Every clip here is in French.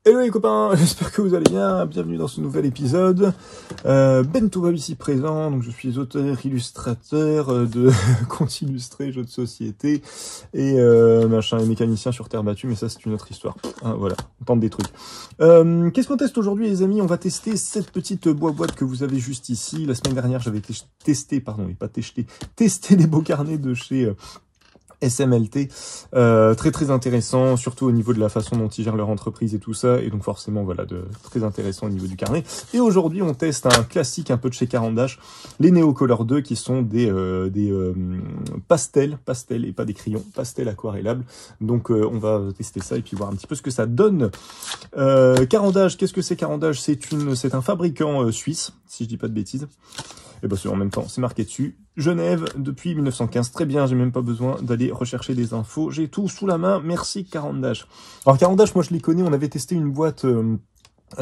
Hello les copains, j'espère que vous allez bien, bienvenue dans ce nouvel épisode. Bentobab ici présent, donc je suis auteur, illustrateur de contes illustrés, jeux de société et machin, et mécanicien sur terre battue, mais ça c'est une autre histoire. Hein, voilà, on tente des trucs. Qu'est-ce qu'on teste aujourd'hui les amis? On va tester cette petite boîte que vous avez juste ici. La semaine dernière j'avais testé les beaux carnets de chez... SMLT, très intéressant, surtout au niveau de la façon dont ils gèrent leur entreprise et tout ça, et donc forcément voilà, très intéressant au niveau du carnet. Et aujourd'hui on teste un classique un peu de chez Caran d'Ache, les Neocolor 2 qui sont des pastels et pas des crayons, pastels aquarellables. Donc on va tester ça et puis voir un petit peu ce que ça donne. Caran d'Ache, qu'est-ce que c'est Caran d'Ache? C'est un fabricant suisse, si je dis pas de bêtises. Et bien en même temps, c'est marqué dessus. Genève depuis 1915. Très bien, j'ai même pas besoin d'aller rechercher des infos. J'ai tout sous la main. Merci Caran d'Ache. Alors Caran d'Ache, moi je les connais. On avait testé une boîte.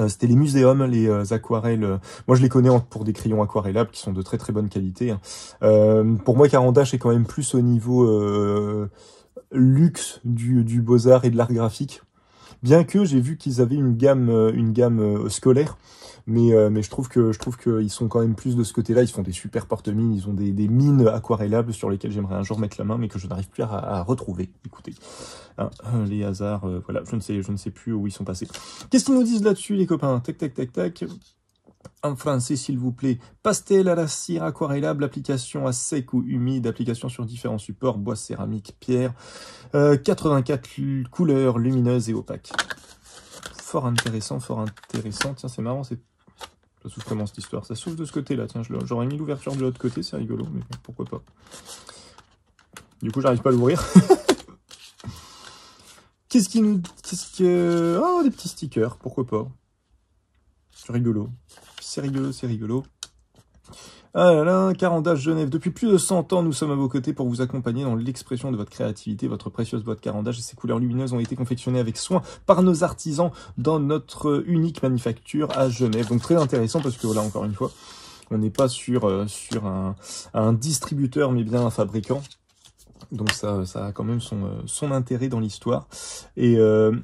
C'était les muséums, les aquarelles. Moi je les connais pour des crayons aquarellables qui sont de très bonne qualité. Pour moi, Caran d'Ache est quand même plus au niveau luxe du beaux-arts et de l'art graphique. Bien que j'ai vu qu'ils avaient une gamme scolaire. Mais je trouve qu'ils sont quand même plus de ce côté-là. Ils font des super porte-mines, ils ont des mines aquarellables sur lesquelles j'aimerais un jour mettre la main, mais que je n'arrive plus à retrouver. Écoutez, hein, les hasards, voilà, je ne sais plus où ils sont passés. Qu'est-ce qu'ils nous disent là-dessus, les copains? Tac. En français, s'il vous plaît. Pastel à la cire aquarellable, application à sec ou humide, application sur différents supports, bois, céramique, pierre, 84 couleurs lumineuses et opaques. Fort intéressant. Tiens, c'est marrant, ça s'ouvre comment cette histoire? Ça s'ouvre de ce côté-là, tiens, j'aurais mis l'ouverture de l'autre côté, c'est rigolo, mais bon, pourquoi pas. Du coup, j'arrive pas à l'ouvrir. Ah, des petits stickers, pourquoi pas. C'est rigolo. C'est rigolo. Ah là là, Caran d'Ache Genève. Depuis plus de 100 ans, nous sommes à vos côtés pour vous accompagner dans l'expression de votre créativité. Votre précieuse boîte Caran d'Ache et ses couleurs lumineuses ont été confectionnées avec soin par nos artisans dans notre unique manufacture à Genève. Donc très intéressant parce que voilà, encore une fois, on n'est pas sur un distributeur mais bien un fabricant. Donc ça a quand même son intérêt dans l'histoire. Et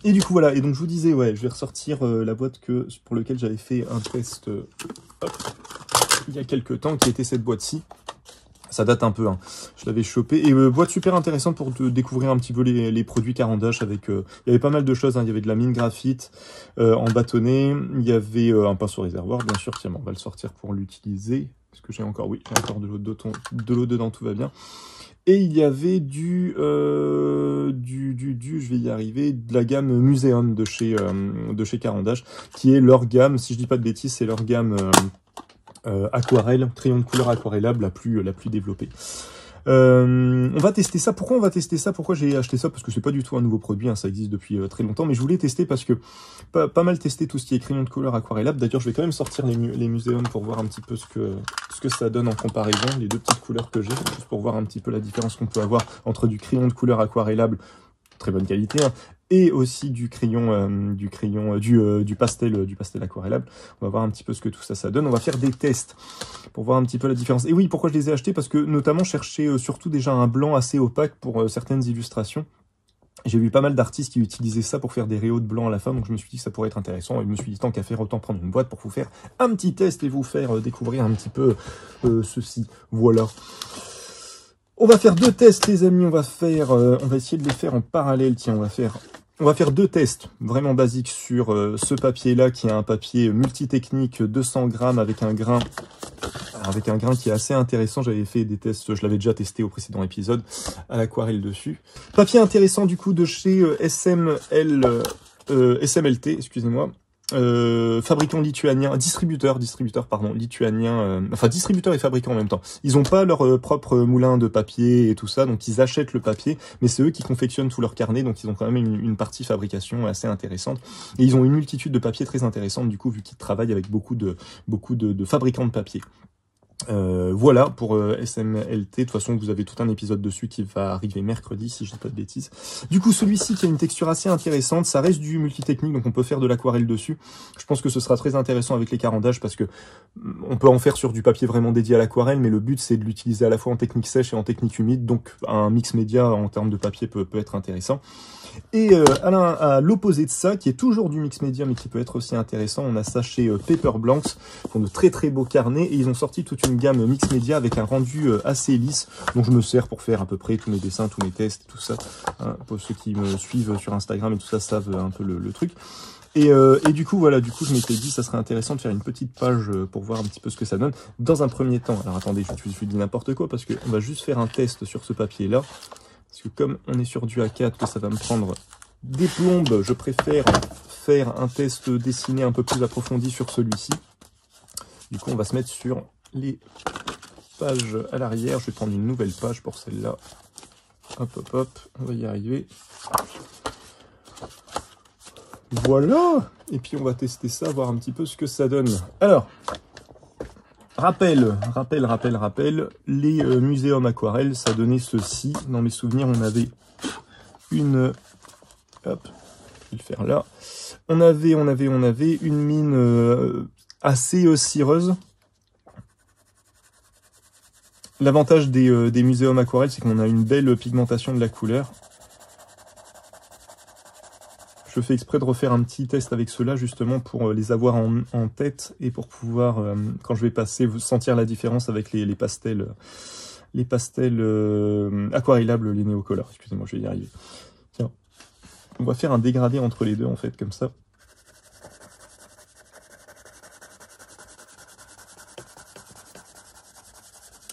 du coup voilà, et donc je vous disais, ouais, je vais ressortir la boîte pour laquelle j'avais fait un test il y a quelques temps, qui était cette boîte-ci. Ça date un peu, hein. Je l'avais chopé. Et boîte super intéressante pour découvrir un petit peu les produits Caran d'Ache avec... il y avait pas mal de choses, hein. Il y avait de la mine graphite en bâtonnet. Il y avait un pinceau réservoir, bien sûr. Tiens, on va le sortir pour l'utiliser. Parce que j'ai encore de l'eau dedans, tout va bien. Et il y avait je vais y arriver, de la gamme Muséum de chez Caran d'Ache, qui est leur gamme, si je dis pas de bêtises, c'est leur gamme aquarelle, crayon de couleur aquarellable la plus développée. On va tester ça. Pourquoi on va tester ça? Pourquoi j'ai acheté ça? Parce que c'est pas du tout un nouveau produit, hein, ça existe depuis très longtemps, mais je voulais tester parce que pas mal tester tout ce qui est crayon de couleur aquarellable. D'ailleurs, je vais quand même sortir les muséums pour voir un petit peu ce que ça donne en comparaison, les deux petites couleurs que j'ai, juste pour voir un petit peu la différence qu'on peut avoir entre du crayon de couleur aquarellable, très bonne qualité, hein, et aussi du pastel aquarellable. On va voir un petit peu ce que tout ça donne. On va faire des tests pour voir un petit peu la différence. Et oui, pourquoi je les ai achetés? Parce que notamment chercher surtout déjà un blanc assez opaque pour certaines illustrations. J'ai vu pas mal d'artistes qui utilisaient ça pour faire des réaux de blanc à la fin, donc je me suis dit que ça pourrait être intéressant, et je me suis dit tant qu'à faire, autant prendre une boîte pour vous faire un petit test et vous faire découvrir un petit peu ceci. Voilà. On va faire deux tests, les amis. On va essayer de les faire en parallèle. Tiens, on va faire deux tests vraiment basiques sur ce papier-là, qui est un papier multitechnique 200 grammes avec un grain qui est assez intéressant. J'avais fait des tests, je l'avais déjà testé au précédent épisode, à l'aquarelle dessus. Papier intéressant du coup de chez SMLT, excusez-moi. Fabricant lituanien, distributeur lituanien, enfin distributeur et fabricant en même temps. Ils n'ont pas leur propre moulin de papier et tout ça, donc ils achètent le papier, mais c'est eux qui confectionnent tout leur carnet, donc ils ont quand même une partie fabrication assez intéressante. Et ils ont une multitude de papiers très intéressantes du coup, vu qu'ils travaillent avec beaucoup de fabricants de papier. Voilà pour SMLT. De toute façon, vous avez tout un épisode dessus qui va arriver mercredi, si je dis pas de bêtises. Du coup, celui-ci qui a une texture assez intéressante, ça reste du multitechnique, donc on peut faire de l'aquarelle dessus. Je pense que ce sera très intéressant avec les Caran d'Ache parce que on peut en faire sur du papier vraiment dédié à l'aquarelle, mais le but c'est de l'utiliser à la fois en technique sèche et en technique humide, donc un mix média en termes de papier peut être intéressant. Et à l'opposé de ça, qui est toujours du mix média, mais qui peut être aussi intéressant, on a ça chez Paper Blanks, qui font de très très beaux carnets, et ils ont sorti toute une gamme mix média avec un rendu assez lisse, dont je me sers pour faire à peu près tous mes dessins, tous mes tests, tout ça. Hein, pour ceux qui me suivent sur Instagram et tout ça savent un peu le truc. Et du coup, voilà, je m'étais dit, ça serait intéressant de faire une petite page pour voir un petit peu ce que ça donne. Dans un premier temps, alors attendez, je dis n'importe quoi, parce qu'on va juste faire un test sur ce papier-là. Parce que comme on est sur du A4, que ça va me prendre des plombes, je préfère faire un test dessiné un peu plus approfondi sur celui-ci. Du coup, on va se mettre sur les pages à l'arrière. Je vais prendre une nouvelle page pour celle-là. Hop, hop, hop, on va y arriver. Voilà. Et puis on va tester ça, voir un petit peu ce que ça donne. Alors, rappel, les muséums aquarelles, ça donnait ceci. Dans mes souvenirs, on avait une... Hop, je vais le faire là. On avait une mine assez cireuse. L'avantage des muséums aquarelles, c'est qu'on a une belle pigmentation de la couleur. Je fais exprès de refaire un petit test avec ceux-là, justement, pour les avoir en tête et pour pouvoir, quand je vais passer, sentir la différence avec les pastels aquarellables, les néocolores. Excusez-moi, je vais y arriver. Tiens, on va faire un dégradé entre les deux, en fait, comme ça.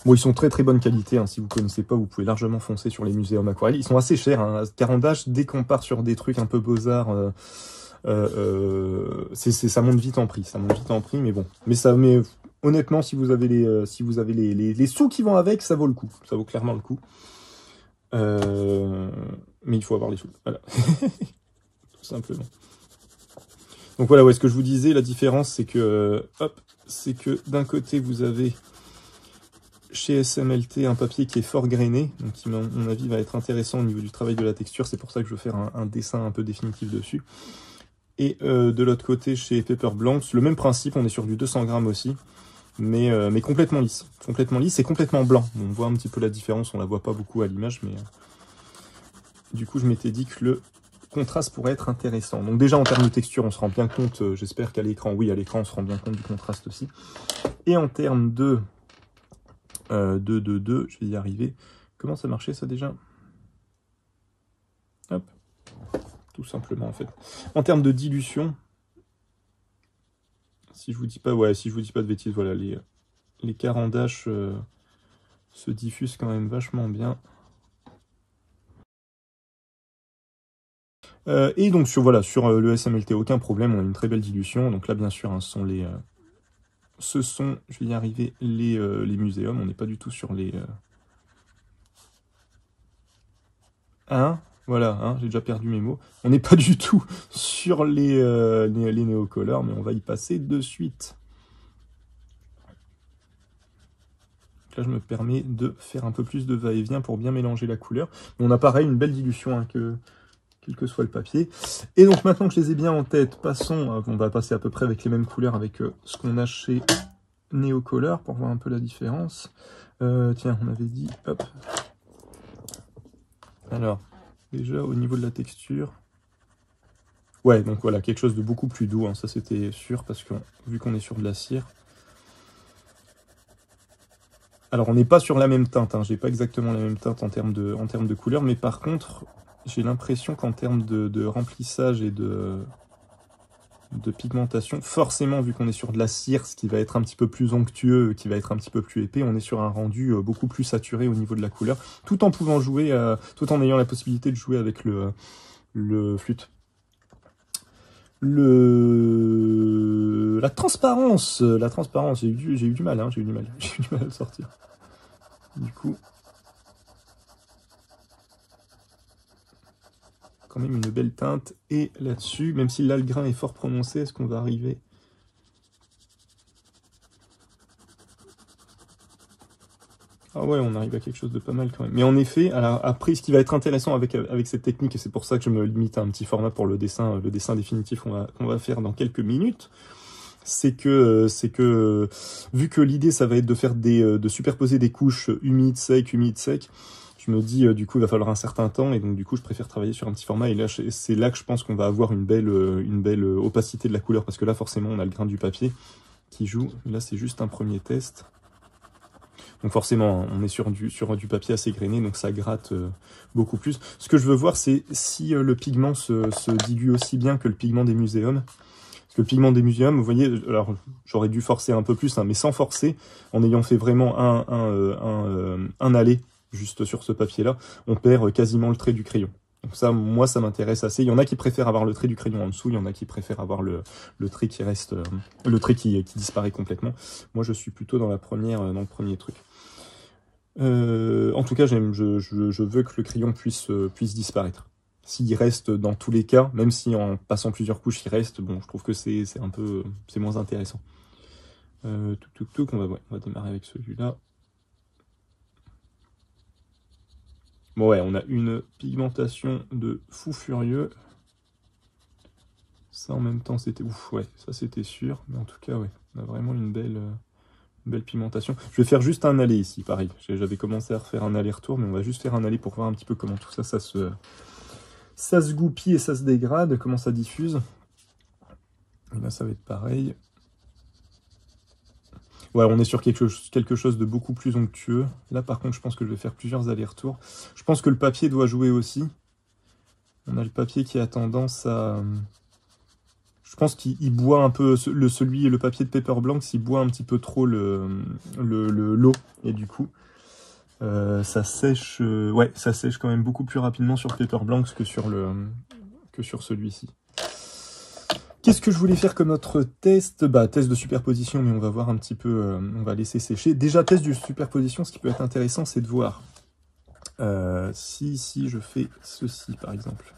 Bon, ils sont très très bonne qualité, hein. Si vous ne connaissez pas, vous pouvez largement foncer sur les muséums aquarelles. Ils sont assez chers, hein. Carandache, dès qu'on part sur des trucs un peu beaux-arts, ça monte vite en prix. Ça monte vite en prix, mais bon. Mais honnêtement, si vous avez les sous qui vont avec, ça vaut le coup. Ça vaut clairement le coup. Mais il faut avoir les sous. Voilà. Tout simplement. Donc voilà, ouais, ce que je vous disais, la différence, c'est que, c'est que d'un côté, vous avez... chez SMLT, un papier qui est fort grainé, donc qui, à mon avis, va être intéressant au niveau du travail de la texture. C'est pour ça que je veux faire un dessin un peu définitif dessus. Et de l'autre côté, chez Paper Blanks, le même principe, on est sur du 200 grammes aussi, mais complètement lisse. Complètement lisse et complètement blanc. On voit un petit peu la différence, on la voit pas beaucoup à l'image, mais du coup, je m'étais dit que le contraste pourrait être intéressant. Donc déjà, en termes de texture, on se rend bien compte, j'espère qu'à l'écran, oui, à l'écran, on se rend bien compte du contraste aussi. Et en termes de... je vais y arriver. Comment ça marchait ça déjà? Hop, tout simplement en fait. En termes de dilution, si je vous dis pas, si je vous dis pas de bêtises, voilà, les carandaches se diffusent quand même vachement bien. Et donc sur le SMLT, aucun problème, on a une très belle dilution. Donc là, bien sûr, hein, ce sont, je vais y arriver, les muséums. On n'est pas du tout sur les... Hein, voilà, hein, j'ai déjà perdu mes mots. On n'est pas du tout sur les néocolores, mais on va y passer de suite. Donc là, je me permets de faire un peu plus de va-et-vient pour bien mélanger la couleur. On a pareil, une belle dilution, hein, quel que soit le papier. Et donc maintenant que je les ai bien en tête, passons, on va passer à peu près avec les mêmes couleurs avec ce qu'on a chez Néocolor pour voir un peu la différence. Tiens, on avait dit, hop. Alors, déjà au niveau de la texture, ouais, donc voilà, quelque chose de beaucoup plus doux, hein, ça c'était sûr, parce que vu qu'on est sur de la cire. Alors on n'est pas sur la même teinte, hein, j'ai pas exactement la même teinte en termes de couleur, mais par contre, j'ai l'impression qu'en termes de remplissage et de pigmentation, forcément, vu qu'on est sur de la cire, ce qui va être un petit peu plus onctueux, qui va être un petit peu plus épais, on est sur un rendu beaucoup plus saturé au niveau de la couleur, tout en pouvant jouer, tout en ayant la possibilité de jouer avec le flûte. La transparence, j'ai eu du mal, hein, j'ai eu du mal à le sortir. Du coup, quand même une belle teinte. Et là-dessus, même si là le grain est fort prononcé, est-ce qu'on va arriver? Ah ouais, on arrive à quelque chose de pas mal quand même. Mais en effet, alors après, ce qui va être intéressant avec cette technique, et c'est pour ça que je me limite à un petit format pour le dessin définitif qu'on va faire dans quelques minutes, c'est que vu que l'idée, ça va être de faire de superposer des couches humides, sec, je me dis, du coup, il va falloir un certain temps, et donc du coup, je préfère travailler sur un petit format, et là, c'est là que je pense qu'on va avoir une belle opacité de la couleur, parce que là, forcément, on a le grain du papier qui joue. Là, c'est juste un premier test. Donc forcément, on est sur du papier assez grainé, donc ça gratte beaucoup plus. Ce que je veux voir, c'est si le pigment se dilue aussi bien que le pigment des muséums. Parce que le pigment des muséums, vous voyez, alors j'aurais dû forcer un peu plus, hein, mais sans forcer, en ayant fait vraiment un aller juste sur ce papier-là, on perd quasiment le trait du crayon. Donc ça, moi, ça m'intéresse assez. Il y en a qui préfèrent avoir le trait du crayon en dessous, il y en a qui préfèrent avoir le trait qui reste, le trait qui disparaît complètement. Moi, je suis plutôt dans le premier truc. En tout cas, je veux que le crayon puisse disparaître. S'il reste dans tous les cas, même si en passant plusieurs couches il reste, bon, je trouve que c'est moins intéressant. On va démarrer avec celui-là. Bon ouais, on a une pigmentation de fou furieux. Ça en même temps c'était ouf, ouais, ça c'était sûr, mais en tout cas ouais, on a vraiment une belle pigmentation. Je vais faire juste un aller ici, pareil. J'avais commencé à refaire un aller-retour, mais on va juste faire un aller pour voir un petit peu comment tout ça se goupille et ça se dégrade, comment ça diffuse. Et là, ça va être pareil. Ouais, on est sur quelque chose de beaucoup plus onctueux. Là, par contre, je pense que je vais faire plusieurs allers-retours. Je pense que le papier doit jouer aussi. On a le papier qui a tendance à... Je pense qu'il boit un peu, le papier de Paper Blanks, il boit un petit peu trop l'eau. Et du coup, ça sèche ça sèche quand même beaucoup plus rapidement sur le Paper Blanks que sur celui-ci. Qu'est-ce que je voulais faire comme autre test? Test de superposition, mais on va voir un petit peu, on va laisser sécher. Déjà, test de superposition, ce qui peut être intéressant, c'est de voir si je fais ceci, par exemple.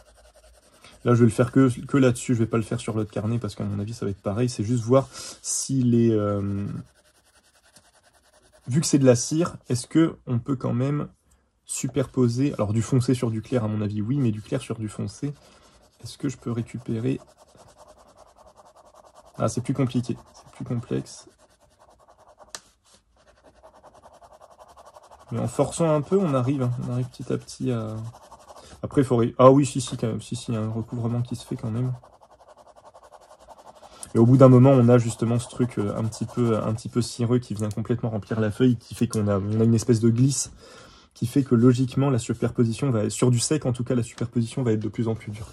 Là, je vais le faire que là-dessus, je vais pas le faire sur l'autre carnet, parce qu'à mon avis, ça va être pareil. C'est juste voir si vu que c'est de la cire, est-ce qu'on peut quand même superposer... Alors, du foncé sur du clair, à mon avis, oui, mais du clair sur du foncé, est-ce que je peux récupérer... Ah, c'est plus compliqué, c'est plus complexe. Mais en forçant un peu, on arrive petit à petit à... Après, il faudrait... Ah oui, quand même, il y a un recouvrement qui se fait quand même. Et au bout d'un moment, on a justement ce truc un petit peu cireux qui vient complètement remplir la feuille, qui fait qu'on a une espèce de glisse, qui fait que logiquement, la superposition va être... Sur du sec, en tout cas, la superposition va être de plus en plus dure.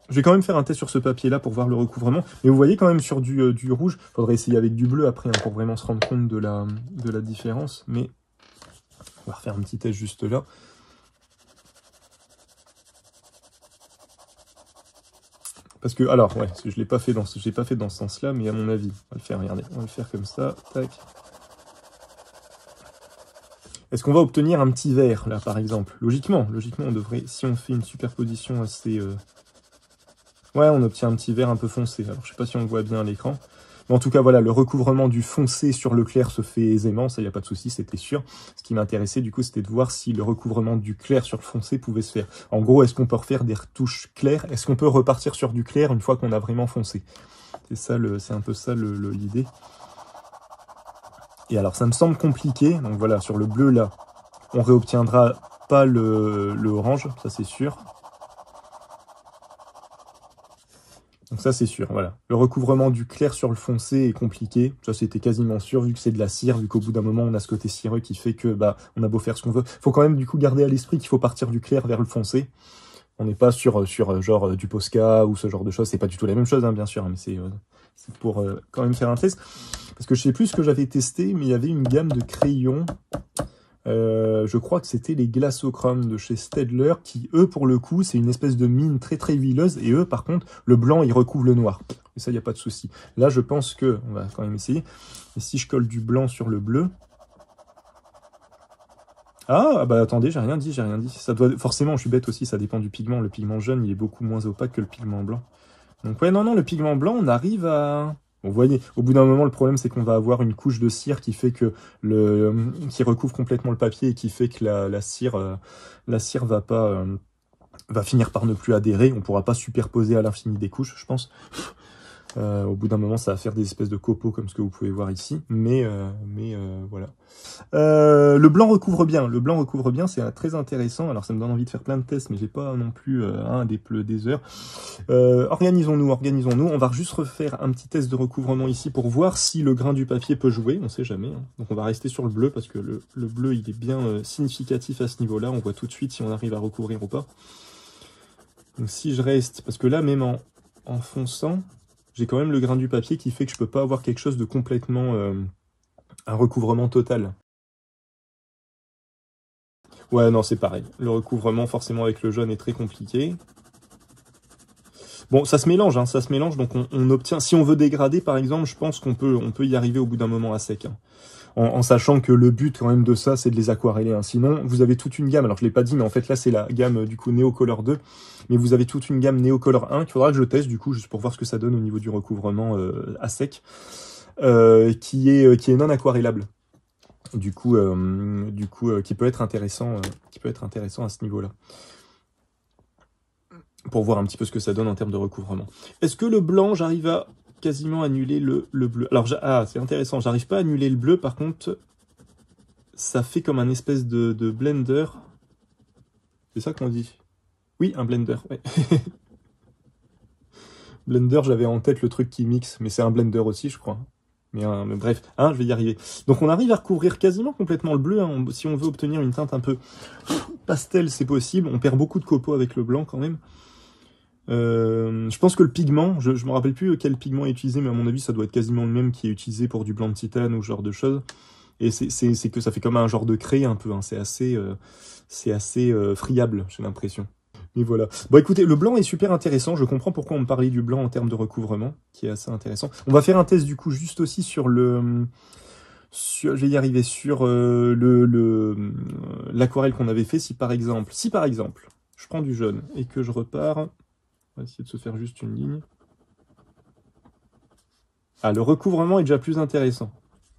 Je vais quand même faire un test sur ce papier-là pour voir le recouvrement. Mais vous voyez quand même sur du rouge, il faudrait essayer avec du bleu après, hein, pour vraiment se rendre compte de la différence. Mais on va refaire un petit test juste là. Parce que, alors, ouais, je l'ai pas fait dans ce sens-là, mais à mon avis, on va le faire, regardez, on va le faire comme ça, tac. Est-ce qu'on va obtenir un petit vert, là, par exemple? Logiquement, on devrait, si on fait une superposition assez... Ouais, on obtient un petit vert un peu foncé. Alors, je sais pas si on le voit bien à l'écran. Mais en tout cas, voilà, le recouvrement du foncé sur le clair se fait aisément, ça, il n'y a pas de souci, c'était sûr. Ce qui m'intéressait, du coup, c'était de voir si le recouvrement du clair sur le foncé pouvait se faire. En gros, est-ce qu'on peut refaire des retouches claires? Est-ce qu'on peut repartir sur du clair une fois qu'on a vraiment foncé? C'est un peu ça l'idée. Et alors, ça me semble compliqué. Donc voilà, sur le bleu, là, on réobtiendra pas le orange, ça c'est sûr. Donc ça, c'est sûr, voilà. Le recouvrement du clair sur le foncé est compliqué. Ça, c'était quasiment sûr, vu que c'est de la cire, vu qu'au bout d'un moment, on a ce côté cireux qui fait que, on a beau faire ce qu'on veut. Faut quand même, du coup, garder à l'esprit qu'il faut partir du clair vers le foncé. On n'est pas sur genre du Posca ou ce genre de choses. C'est pas du tout la même chose, hein, bien sûr, mais c'est pour quand même faire un test. Parce que je sais plus ce que j'avais testé, mais il y avait une gamme de crayons. Je crois que c'était les Glassochrome de chez Staedtler qui, eux, pour le coup, c'est une espèce de mine très très huileuse, et eux, par contre, le blanc, il recouvre le noir. Et ça, il n'y a pas de souci. Là, je pense que, on va quand même essayer, et si je colle du blanc sur le bleu... Ah, attendez, j'ai rien dit. Ça doit... Forcément, je suis bête aussi, ça dépend du pigment. Le pigment jaune, il est beaucoup moins opaque que le pigment blanc. Donc ouais, non, le pigment blanc, on arrive à... Bon, vous voyez, au bout d'un moment, le problème, c'est qu'on va avoir une couche de cire qui fait que qui recouvre complètement le papier et qui fait que la cire va finir par ne plus adhérer. On pourra pas superposer à l'infini des couches, je pense. Au bout d'un moment, ça va faire des espèces de copeaux comme ce que vous pouvez voir ici, mais voilà. Le blanc recouvre bien. Le blanc recouvre bien, c'est très intéressant. Alors ça me donne envie de faire plein de tests, mais j'ai pas non plus des heures. Organisons-nous. On va juste refaire un petit test de recouvrement ici pour voir si le grain du papier peut jouer. On sait jamais. Hein. Donc on va rester sur le bleu parce que le bleu il est bien significatif à ce niveau-là. On voit tout de suite si on arrive à recouvrir ou pas. Donc si je reste, parce que là même en fonçant, j'ai quand même le grain du papier qui fait que je peux pas avoir quelque chose de complètement un recouvrement total. Ouais, non, c'est pareil. Le recouvrement, forcément, avec le jaune est très compliqué. Bon, ça se mélange, hein, ça se mélange, donc on obtient... Si on veut dégrader, par exemple, je pense qu'on peut y arriver au bout d'un moment à sec. Hein. En sachant que le but, quand même, de ça, c'est de les aquareller. Hein. Sinon, vous avez toute une gamme. Alors, je l'ai pas dit, mais en fait, là, c'est la gamme, du coup, Neocolor 2. Mais vous avez toute une gamme Neocolor 1 qu'il faudra que je teste, du coup, juste pour voir ce que ça donne au niveau du recouvrement à sec, qui est non aquarellable. Du coup, qui peut être intéressant à ce niveau-là. Pour voir un petit peu ce que ça donne en termes de recouvrement. Est-ce que le blanc, j'arrive à quasiment annuler le bleu? Alors, c'est intéressant, j'arrive pas à annuler le bleu, par contre, ça fait comme un espèce de blender. C'est ça qu'on dit? Oui, un blender, ouais. Blender, j'avais en tête le truc qui mixe, mais c'est un blender aussi, je crois. Mais bref, je vais y arriver. Donc on arrive à recouvrir quasiment complètement le bleu. Hein. Si on veut obtenir une teinte un peu pastel, c'est possible. On perd beaucoup de copeaux avec le blanc quand même. Je pense que le pigment, je me rappelle plus quel pigment est utilisé, mais à mon avis ça doit être quasiment le même qui est utilisé pour du blanc de titane ou ce genre de choses. Et c'est que ça fait comme un genre de craie un peu. Hein. C'est assez friable, j'ai l'impression. Mais voilà. Bon, écoutez, le blanc est super intéressant. Je comprends pourquoi on me parlait du blanc en termes de recouvrement, qui est assez intéressant. On va faire un test, du coup, juste aussi sur je vais y arriver, sur l'aquarelle qu'on avait fait. Si par exemple, je prends du jaune et que je repars, on va essayer de se faire juste une ligne. Ah, le recouvrement est déjà plus intéressant.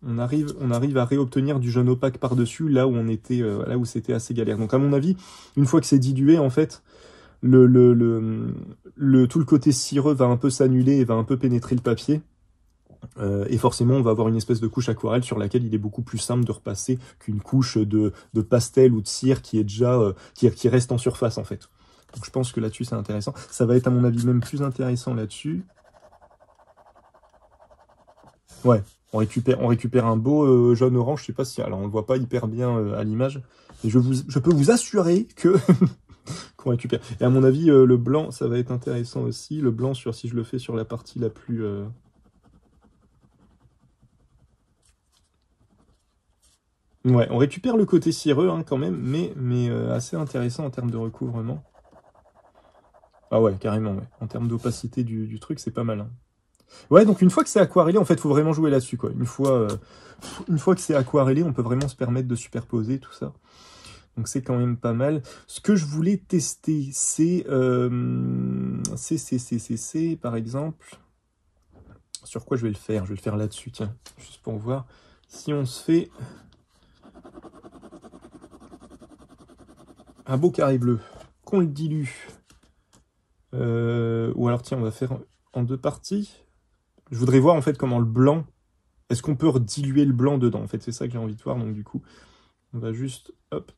On arrive à réobtenir du jaune opaque par-dessus, là où on était, là où c'était assez galère. Donc, à mon avis, une fois que c'est dilué, en fait, tout le côté cireux va un peu s'annuler et va un peu pénétrer le papier. Et forcément, on va avoir une espèce de couche aquarelle sur laquelle il est beaucoup plus simple de repasser qu'une couche de pastel ou de cire qui est déjà qui reste en surface, en fait. Donc, je pense que là-dessus, c'est intéressant. Ça va être, à mon avis, même plus intéressant là-dessus. Ouais. On récupère un beau jaune-orange, je sais pas si... Alors, on le voit pas hyper bien à l'image, mais je peux vous assurer que qu'on récupère. Et à mon avis, le blanc, ça va être intéressant aussi. Le blanc, si je le fais sur la partie la plus... Ouais, on récupère le côté cireux hein, quand même, mais assez intéressant en termes de recouvrement. Ah ouais, carrément, ouais. En termes d'opacité du truc, c'est pas mal. Hein. Ouais, donc une fois que c'est aquarellé, en fait, il faut vraiment jouer là-dessus, quoi. Une fois que c'est aquarellé, on peut vraiment se permettre de superposer tout ça. Donc c'est quand même pas mal. Ce que je voulais tester, c'est par exemple... Sur quoi je vais le faire? Je vais le faire là-dessus, tiens. Juste pour voir. Si on se fait un beau carré bleu, qu'on le dilue, ou alors tiens, on va faire en deux parties. Je voudrais voir en fait comment le blanc, est-ce qu'on peut rediluer le blanc dedans? En fait, c'est ça que j'ai envie de voir, donc du coup, on va juste, hop,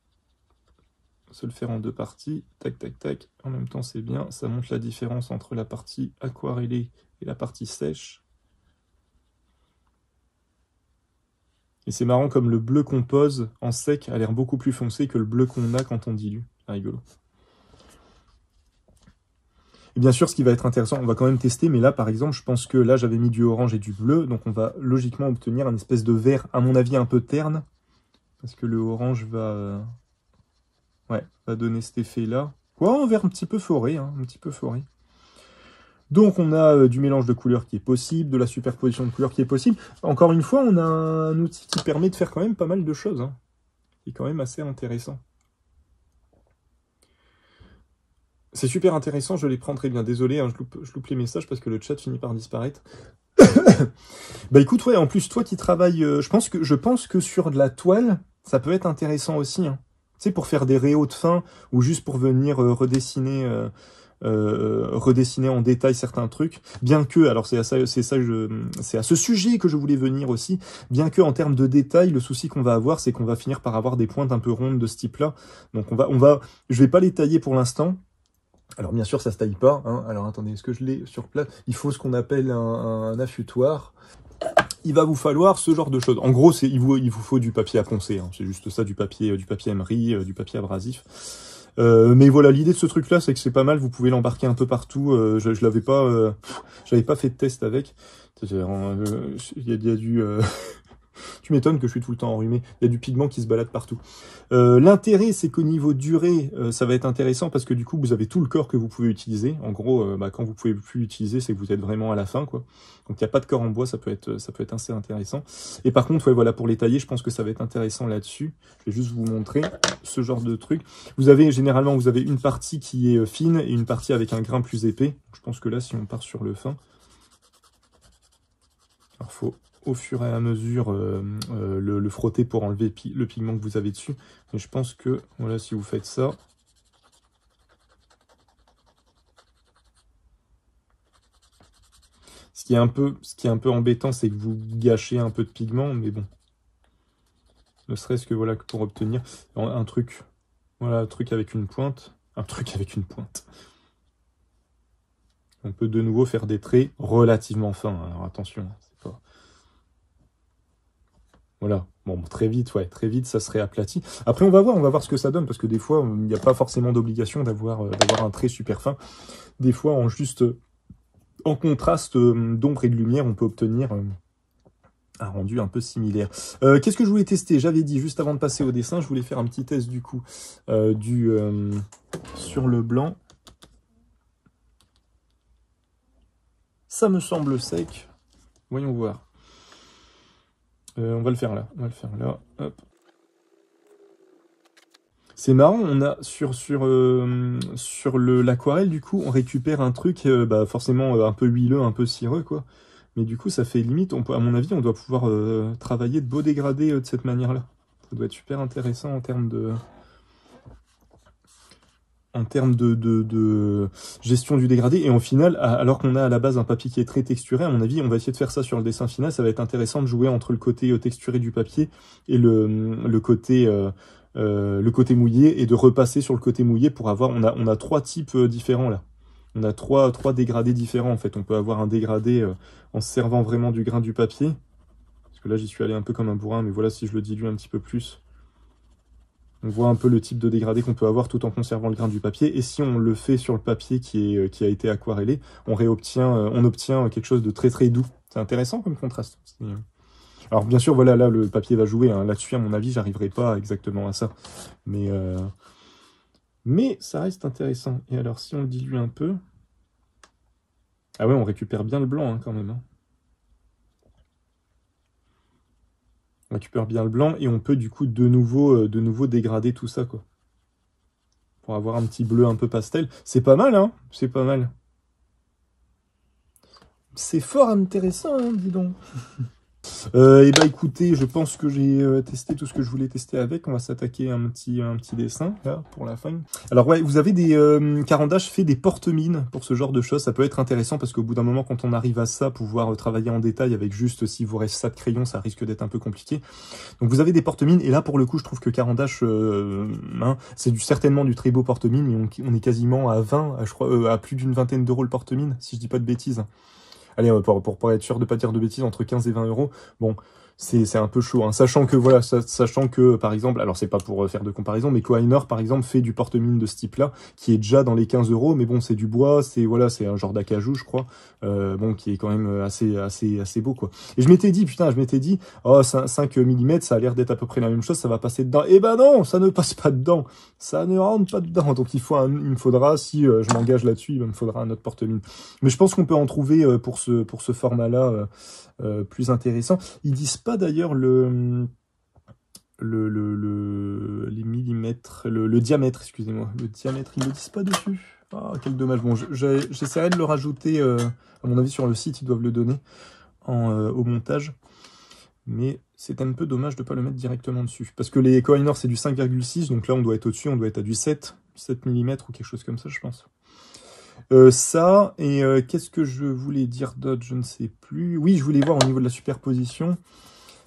se le faire en deux parties, tac, tac, tac. En même temps, c'est bien, ça montre la différence entre la partie aquarellée et la partie sèche. Et c'est marrant comme le bleu qu'on pose en sec a l'air beaucoup plus foncé que le bleu qu'on a quand on dilue. C'est rigolo. Et bien sûr, ce qui va être intéressant, on va quand même tester, mais là, par exemple, je pense que là, j'avais mis du orange et du bleu, donc on va logiquement obtenir une espèce de vert, à mon avis, un peu terne, parce que le orange va donner cet effet-là. Ouais, un vert un petit peu foré, hein, un petit peu foré. Donc, on a du mélange de couleurs qui est possible, de la superposition de couleurs qui est possible. Encore une fois, on a un outil qui permet de faire quand même pas mal de choses, hein, qui est quand même assez intéressant. C'est super intéressant, je les prends très bien. Désolé, hein, je loupe les messages parce que le chat finit par disparaître. Bah écoute, ouais, en plus, toi qui travailles, je pense que sur de la toile, ça peut être intéressant aussi. Hein. Tu sais, pour faire des réaux de fin ou juste pour venir redessiner redessiner en détail certains trucs, bien que, alors c'est à ce sujet que je voulais venir aussi, bien que en termes de détail, le souci qu'on va avoir, c'est qu'on va finir par avoir des pointes un peu rondes de ce type-là. Donc je vais pas les tailler pour l'instant. Alors bien sûr, ça se taille pas, hein. Alors attendez, est-ce que je l'ai sur place? Il faut ce qu'on appelle un affûtoir. Il va vous falloir ce genre de choses. En gros, il vous faut du papier à poncer, hein. C'est juste ça, du papier émery, du papier abrasif. Mais voilà, l'idée de ce truc-là, c'est que c'est pas mal. Vous pouvez l'embarquer un peu partout. J'avais pas fait de test avec. Il y a du tu m'étonnes que je suis tout le temps enrhumé. Il y a du pigment qui se balade partout. L'intérêt, c'est qu'au niveau durée, ça va être intéressant parce que du coup, vous avez tout le corps que vous pouvez utiliser. En gros, quand vous pouvez plus l'utiliser, c'est que vous êtes vraiment à la fin, quoi. Donc, il n'y a pas de corps en bois, ça peut être assez intéressant. Et par contre, ouais, voilà, pour les tailler, je pense que ça va être intéressant là-dessus. Je vais juste vous montrer ce genre de truc. Généralement, vous avez une partie qui est fine et une partie avec un grain plus épais. Je pense que là, si on part sur le fin, alors faut au fur et à mesure le frotter pour enlever le pigment que vous avez dessus. Mais je pense que, voilà, si vous faites ça, ce qui est un peu embêtant, c'est que vous gâchez un peu de pigment, mais bon. Ne serait-ce que, voilà, pour obtenir un truc, voilà, un truc avec une pointe. Un truc avec une pointe. On peut de nouveau faire des traits relativement fins. Alors attention, c'est pas... Voilà, bon, très vite, ça serait aplati. Après, on va voir ce que ça donne, parce que des fois, il n'y a pas forcément d'obligation d'avoir un trait super fin. Des fois, en contraste d'ombre et de lumière, on peut obtenir un rendu un peu similaire. Qu'est-ce que je voulais tester? J'avais dit, juste avant de passer au dessin, je voulais faire un petit test du coup sur le blanc. Ça me semble sec. Voyons voir. On va le faire là. Hop. C'est marrant, on a sur l'aquarelle, du coup, on récupère un truc forcément un peu huileux, un peu cireux, quoi. Mais du coup, ça fait limite, à mon avis, on doit pouvoir travailler de beaux dégradés de cette manière-là. Ça doit être super intéressant en termes de gestion du dégradé. Et au final, alors qu'on a à la base un papier qui est très texturé, à mon avis, on va essayer de faire ça sur le dessin final. Ça va être intéressant de jouer entre le côté texturé du papier et le côté mouillé, et de repasser sur le côté mouillé pour avoir... On a trois types différents là. On a trois dégradés différents en fait. On peut avoir un dégradé en se servant vraiment du grain du papier. Parce que là, j'y suis allé un peu comme un bourrin, mais voilà, si je le dilue un petit peu plus... On voit un peu le type de dégradé qu'on peut avoir tout en conservant le grain du papier. Et si on le fait sur le papier qui a été aquarellé, on obtient quelque chose de très très doux. C'est intéressant comme contraste. Alors bien sûr, voilà, là le papier va jouer. Hein. Là-dessus, à mon avis, j'arriverai pas exactement à ça. Mais ça reste intéressant. Et alors, si on le dilue un peu... Ah ouais, on récupère bien le blanc hein, quand même. Hein. On récupère bien le blanc et on peut du coup de nouveau dégrader tout ça, quoi. Pour avoir un petit bleu un peu pastel. C'est pas mal, hein? C'est pas mal. C'est fort intéressant, hein, dis donc. Et bah écoutez, je pense que j'ai testé tout ce que je voulais tester avec. On va s'attaquer à un petit dessin, là, pour la fin. Alors ouais, vous avez Caran d'Ache fait des porte-mines pour ce genre de choses. Ça peut être intéressant parce qu'au bout d'un moment, quand on arrive à ça, pouvoir travailler en détail avec juste, si vous reste ça de crayon, ça risque d'être un peu compliqué. Donc vous avez des porte-mines, et là, pour le coup, je trouve que Caran d'Ache, c'est certainement du très beau porte-mine, mais on est quasiment à 20, je crois, à plus d'une vingtaine d'euros le porte-mine, si je dis pas de bêtises. Allez, pour être sûr de pas dire de bêtises, entre 15 et 20 euros. Bon, c'est un peu chaud, hein. Sachant que, par exemple, alors c'est pas pour faire de comparaison, mais Kohinoor, par exemple, fait du porte-mine de ce type-là, qui est déjà dans les 15 euros, mais bon, c'est du bois, c'est un genre d'acajou, je crois, qui est quand même assez beau, quoi. Et je m'étais dit, oh, 5 mm, ça a l'air d'être à peu près la même chose, ça va passer dedans. Eh ben non, ça ne passe pas dedans, ça ne rentre pas dedans, donc il me faudra, si je m'engage là-dessus, il me faudra un autre porte-mine. Mais je pense qu'on peut en trouver pour ce format-là, plus intéressant. Ils disent pas d'ailleurs les millimètres, le diamètre, excusez-moi. Le diamètre, ils ne le disent pas dessus. Ah, quel dommage. Bon, j'essaierai de le rajouter, à mon avis, sur le site, ils doivent le donner au montage. Mais c'est un peu dommage de ne pas le mettre directement dessus. Parce que les Kohinoor, c'est du 5,6, donc là, on doit être au-dessus, on doit être à du 7 mm ou quelque chose comme ça, je pense. Ça, et qu'est-ce que je voulais dire d'autre? Je ne sais plus. Oui, je voulais voir au niveau de la superposition,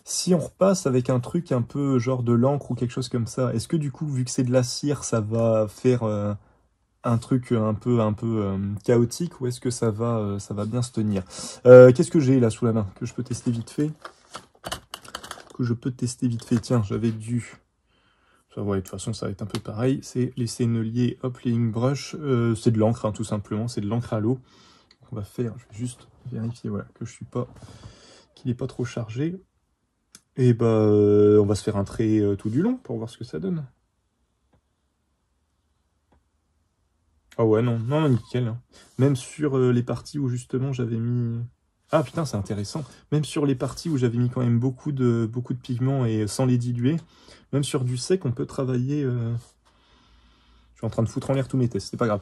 si on repasse avec un truc un peu genre de l'encre ou quelque chose comme ça, est-ce que du coup, vu que c'est de la cire, ça va faire un truc un peu chaotique, ou est-ce que ça va bien se tenir? Qu'est-ce que j'ai là sous la main que je peux tester vite fait? Tiens, j'avais dû... Ça, ouais, de toute façon, ça va être un peu pareil. C'est les senneliers, hop, les ink brush. C'est de l'encre, hein, tout simplement. C'est de l'encre à l'eau. On va faire, je vais juste vérifier, voilà, que je suis pas, qu'il n'est pas trop chargé. Et bah, on va se faire un trait tout du long pour voir ce que ça donne. Ah ouais, non, non, non, nickel, hein. Même sur les parties où justement j'avais mis... Ah putain, c'est intéressant. Même sur les parties où j'avais mis quand même beaucoup de pigments et sans les diluer, même sur du sec, on peut travailler... Je suis en train de foutre en l'air tous mes tests, c'est pas grave.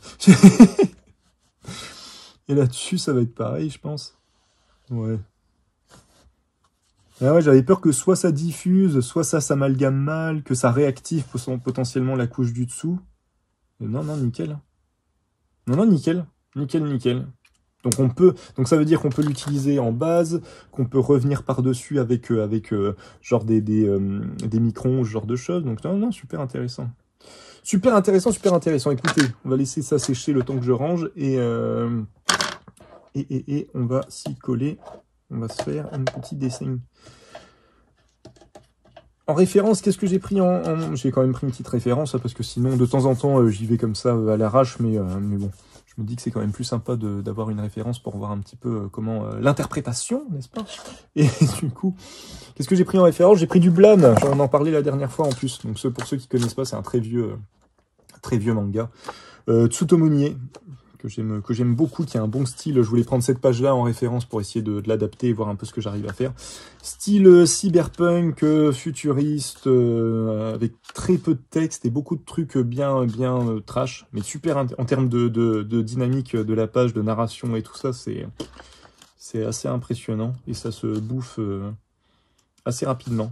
Et là-dessus, ça va être pareil, je pense. Ouais. Ah ouais, j'avais peur que soit ça diffuse, soit ça s'amalgame mal, que ça réactive potentiellement la couche du dessous. Mais non, non, nickel. Non, non, nickel. Nickel, nickel. Donc ça veut dire qu'on peut l'utiliser en base, qu'on peut revenir par-dessus avec, genre des microns, ce genre de choses. Donc non, non, super intéressant. Super intéressant, super intéressant. Écoutez, on va laisser ça sécher le temps que je range et on va s'y coller. On va se faire un petit dessin. En référence, qu'est-ce que j'ai pris J'ai quand même pris une petite référence, parce que sinon, de temps en temps, j'y vais comme ça à l'arrache, mais bon, je me dis que c'est quand même plus sympa d'avoir une référence pour voir un petit peu comment l'interprétation, n'est-ce pas? Et du coup, qu'est-ce que j'ai pris en référence? J'ai pris du Blan, j'en en parlais la dernière fois en plus, donc pour ceux qui connaissent pas, c'est un très vieux manga. Tsutomu Nie, que j'aime beaucoup, qui a un bon style. Je voulais prendre cette page-là en référence pour essayer de l'adapter et voir un peu ce que j'arrive à faire. Style cyberpunk, futuriste, avec très peu de texte et beaucoup de trucs bien trash, mais super en termes de dynamique de la page, de narration et tout ça, c'est assez impressionnant et ça se bouffe assez rapidement,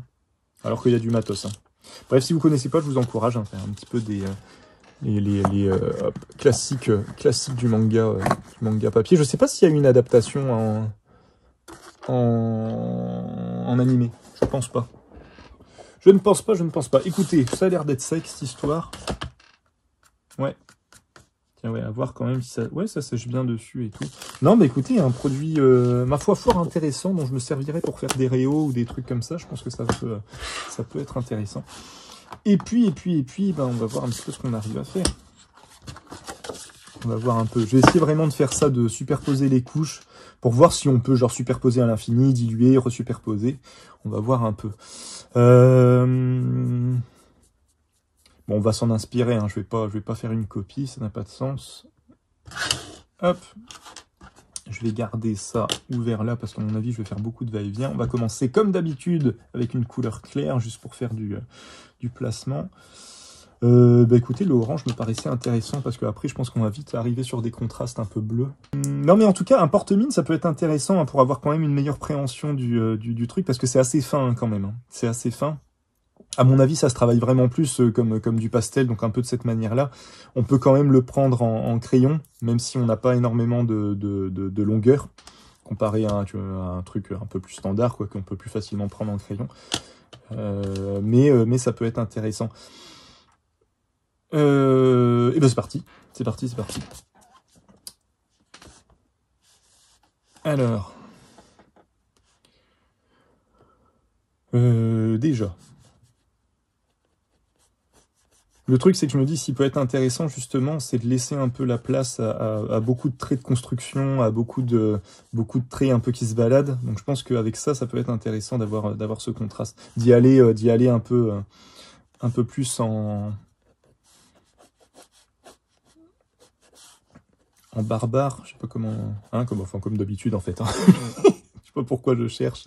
alors qu'il y a du matos. Hein. Bref, si vous connaissez pas, je vous encourage à faire un petit peu hop, classiques du manga papier. Je sais pas s'il y a une adaptation en animé. Je pense pas. Je ne pense pas. Écoutez, ça a l'air d'être sec, cette histoire. Ouais. Tiens, ouais, à voir quand même si ça... Ouais, ça sèche bien dessus et tout. Non, mais écoutez, un produit, ma foi, fort intéressant, dont je me servirais pour faire des réos ou des trucs comme ça. Je pense que ça peut être intéressant. Et puis, ben, on va voir un petit peu ce qu'on arrive à faire. On va voir un peu. Je vais essayer vraiment de faire ça, de superposer les couches, pour voir si on peut genre superposer à l'infini, diluer, resuperposer. On va voir un peu. Bon, on va s'en inspirer, hein. Je vais pas faire une copie, ça n'a pas de sens. Hop. Je vais garder ça ouvert là, parce qu'à mon avis, je vais faire beaucoup de va-et-vient. On va commencer comme d'habitude avec une couleur claire, juste pour faire du placement. Bah écoutez, le orange me paraissait intéressant, parce que après je pense qu'on va vite arriver sur des contrastes un peu bleus. Non mais en tout cas, un porte-mine, ça peut être intéressant, hein, pour avoir quand même une meilleure préhension du truc, parce que c'est assez fin hein, quand même. Hein. C'est assez fin. À mon avis, ça se travaille vraiment plus comme du pastel, donc un peu de cette manière-là. On peut quand même le prendre en crayon, même si on n'a pas énormément de longueur, comparé à un truc un peu plus standard, quoi, qu'on peut plus facilement prendre en crayon. Mais ça peut être intéressant. Et ben c'est parti. C'est parti. Alors. Déjà. Le truc, c'est que je me dis, s'il peut être intéressant, justement, c'est de laisser un peu la place à beaucoup de traits de construction, à beaucoup de traits un peu qui se baladent. Donc je pense qu'avec ça, ça peut être intéressant d'avoir ce contraste. D'y aller un peu plus en barbare, je sais pas comment... Hein, comme d'habitude, en fait. Hein. Je sais pas pourquoi je cherche...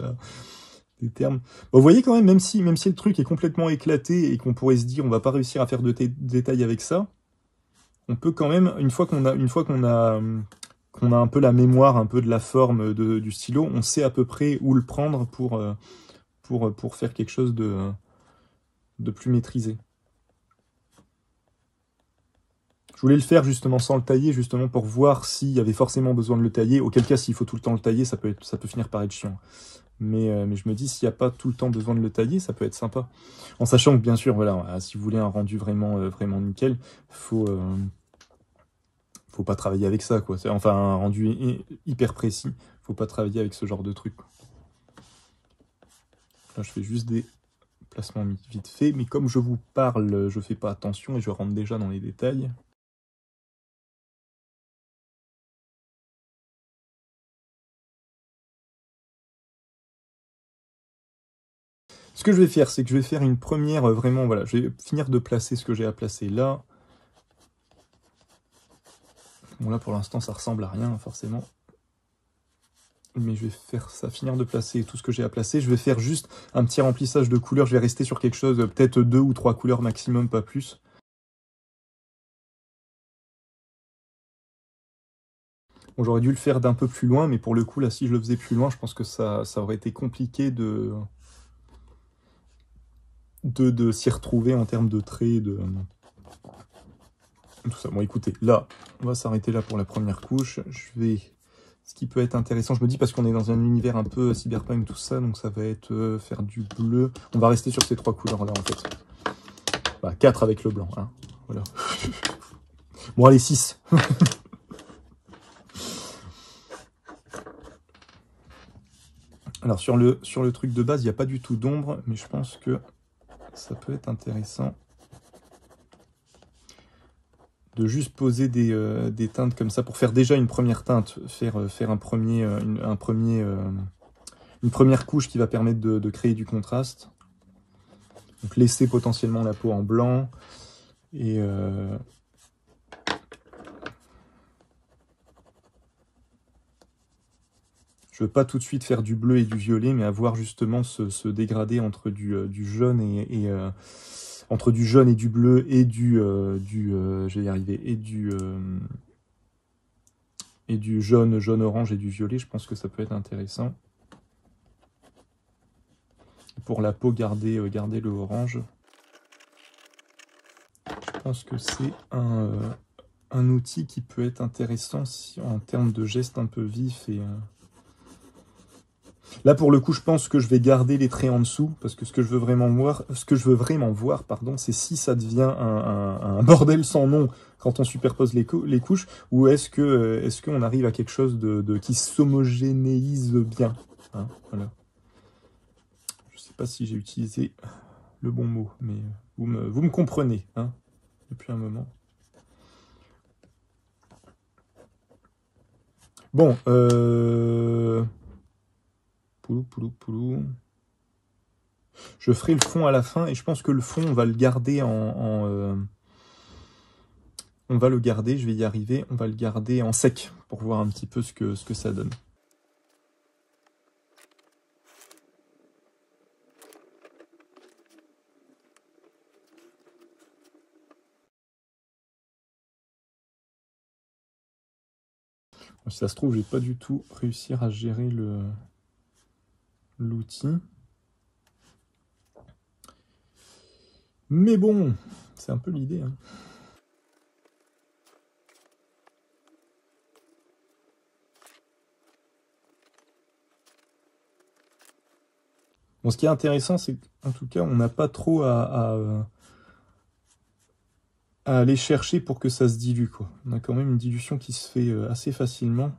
des termes. Bon, vous voyez quand même, même si le truc est complètement éclaté et qu'on pourrait se dire on va pas réussir à faire de détails avec ça, on peut quand même, une fois qu'on a un peu la mémoire, un peu de la forme du stylo, on sait à peu près où le prendre pour faire quelque chose de plus maîtrisé. Je voulais le faire justement sans le tailler, justement pour voir s'il y avait forcément besoin de le tailler. Auquel cas, s'il faut tout le temps le tailler, ça peut finir par être chiant. Mais je me dis, s'il n'y a pas tout le temps besoin de le tailler, ça peut être sympa. En sachant que, bien sûr, voilà, si vous voulez un rendu vraiment, vraiment nickel, faut pas travailler avec ça, quoi. Enfin, un rendu hyper précis. Faut pas travailler avec ce genre de truc, quoi. Là, je fais juste des placements vite fait, mais comme je vous parle, je fais pas attention et je rentre déjà dans les détails. Ce que je vais faire, c'est que je vais faire une première, vraiment, voilà, je vais finir de placer ce que j'ai à placer là. Bon, là, pour l'instant, ça ressemble à rien, forcément. Mais je vais faire ça, finir de placer tout ce que j'ai à placer. Je vais faire juste un petit remplissage de couleurs. Je vais rester sur quelque chose, peut-être 2 ou 3 couleurs maximum, pas plus. Bon, j'aurais dû le faire d'un peu plus loin, mais pour le coup, là, si je le faisais plus loin, je pense que ça aurait été compliqué de s'y retrouver en termes de traits, tout ça. Bon, écoutez, là, on va s'arrêter là pour la première couche. Ce qui peut être intéressant, je me dis, parce qu'on est dans un univers un peu cyberpunk, tout ça, donc ça va être faire du bleu. On va rester sur ces 3 couleurs-là, en fait. Bah, 4 avec le blanc, hein. Voilà. Bon, allez, 6. Alors, sur le truc de base, il n'y a pas du tout d'ombre, mais je pense que ça peut être intéressant de juste poser des teintes comme ça pour faire déjà une première teinte, faire une première couche qui va permettre de créer du contraste. Donc laisser potentiellement la peau en blanc et je veux pas tout de suite faire du bleu et du violet, mais avoir justement ce dégradé entre du jaune entre du jaune et du bleu et je vais y arriver, et du jaune orange et du violet. Je pense que ça peut être intéressant. Pour la peau, garder le orange. Je pense que c'est un outil qui peut être intéressant en termes de gestes un peu vifs et là, pour le coup, je pense que je vais garder les traits en dessous, parce que ce que je veux vraiment voir, pardon, c'est si ça devient un bordel sans nom quand on superpose les couches, ou est-ce qu'on arrive à quelque chose qui s'homogénéise bien, hein, voilà. Je sais pas si j'ai utilisé le bon mot, mais vous me comprenez, hein, depuis un moment. Bon, Poulou. Je ferai le fond à la fin et je pense que le fond, on va le garder on va le garder, je vais y arriver, on va le garder en sec pour voir un petit peu ce que ça donne. Si ça se trouve, je vais pas du tout réussir à gérer l'outil. Mais bon, c'est un peu l'idée, hein. Bon, ce qui est intéressant, c'est qu'en tout cas, on n'a pas trop à aller chercher pour que ça se dilue, quoi. On a quand même une dilution qui se fait assez facilement.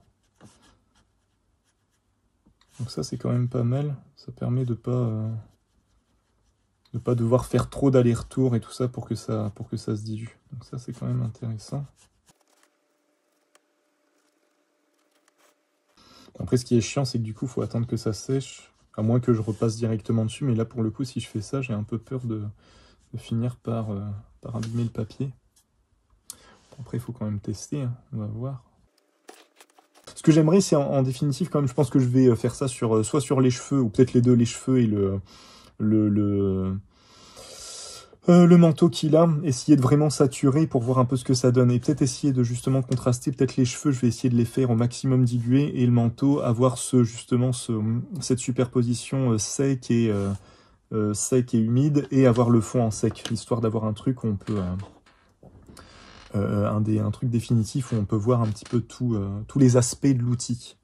Donc ça, c'est quand même pas mal. Ça permet de pas devoir faire trop d'aller-retour et tout ça pour que ça se dilue. Donc ça, c'est quand même intéressant. Après, ce qui est chiant, c'est que du coup, il faut attendre que ça sèche. À moins que je repasse directement dessus. Mais là, pour le coup, si je fais ça, j'ai un peu peur de finir par abîmer le papier. Après, il faut quand même tester, hein. On va voir. Ce que j'aimerais, c'est en définitive, quand même, je pense que je vais faire ça soit sur les cheveux, ou peut-être les deux, les cheveux et le manteau qu'il a, essayer de vraiment saturer pour voir un peu ce que ça donne. Et peut-être essayer de justement contraster, peut-être les cheveux, je vais essayer de les faire au maximum dilués, et le manteau, avoir cette superposition sec et humide, et avoir le fond en sec, histoire d'avoir un truc où on peut un truc définitif où on peut voir un petit peu tous les aspects de l'outil.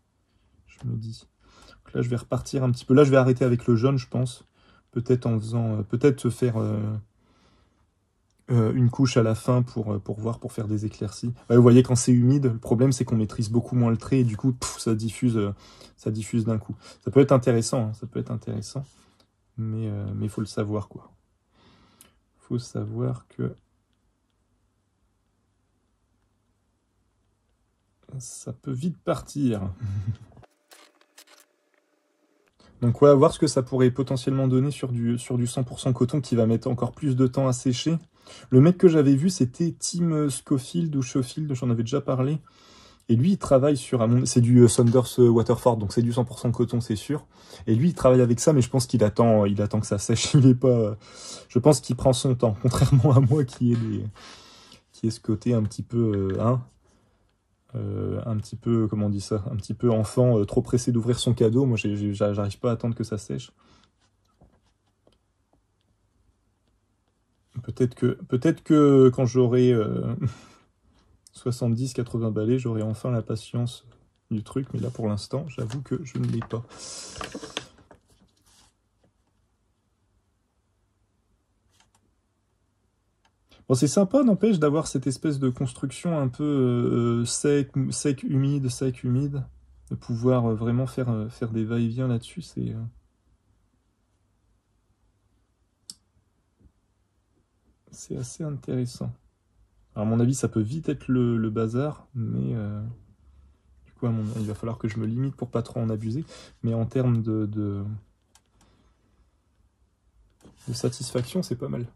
Je me dis. Donc là, je vais repartir un petit peu. Là, je vais arrêter avec le jaune, je pense. Peut-être en faisant... peut-être faire une couche à la fin pour voir, pour faire des éclaircies. Ouais, vous voyez, quand c'est humide, le problème, c'est qu'on maîtrise beaucoup moins le trait et du coup, ça diffuse d'un coup. Ça peut être intéressant, hein, ça peut être intéressant. Mais il faut le savoir, quoi. Faut savoir que ça peut vite partir. Donc ouais, à voir ce que ça pourrait potentiellement donner sur du 100% coton qui va mettre encore plus de temps à sécher. Le mec que j'avais vu, c'était Tim Schofield ou Schofield, j'en avais déjà parlé. Et lui, il travaille sur... C'est du Saunders Waterford, donc c'est du 100% coton, c'est sûr. Et lui, il travaille avec ça, mais je pense il attend que ça sèche. Il est pas... Je pense qu'il prend son temps, contrairement à moi qui est ce côté un petit peu... un petit peu, comment on dit ça, un petit peu enfant, trop pressé d'ouvrir son cadeau. Moi, j'arrive pas à attendre que ça sèche. Peut-être que quand j'aurai 70-80 balais, j'aurai enfin la patience du truc, mais là, pour l'instant, j'avoue que je ne l'ai pas. Bon, c'est sympa, n'empêche, d'avoir cette espèce de construction un peu sec, humide, de pouvoir vraiment faire des va-et-vient là-dessus, c'est assez intéressant. Alors, à mon avis, ça peut vite être le bazar, mais du coup, il va falloir que je me limite pour pas trop en abuser. Mais en termes de satisfaction, c'est pas mal.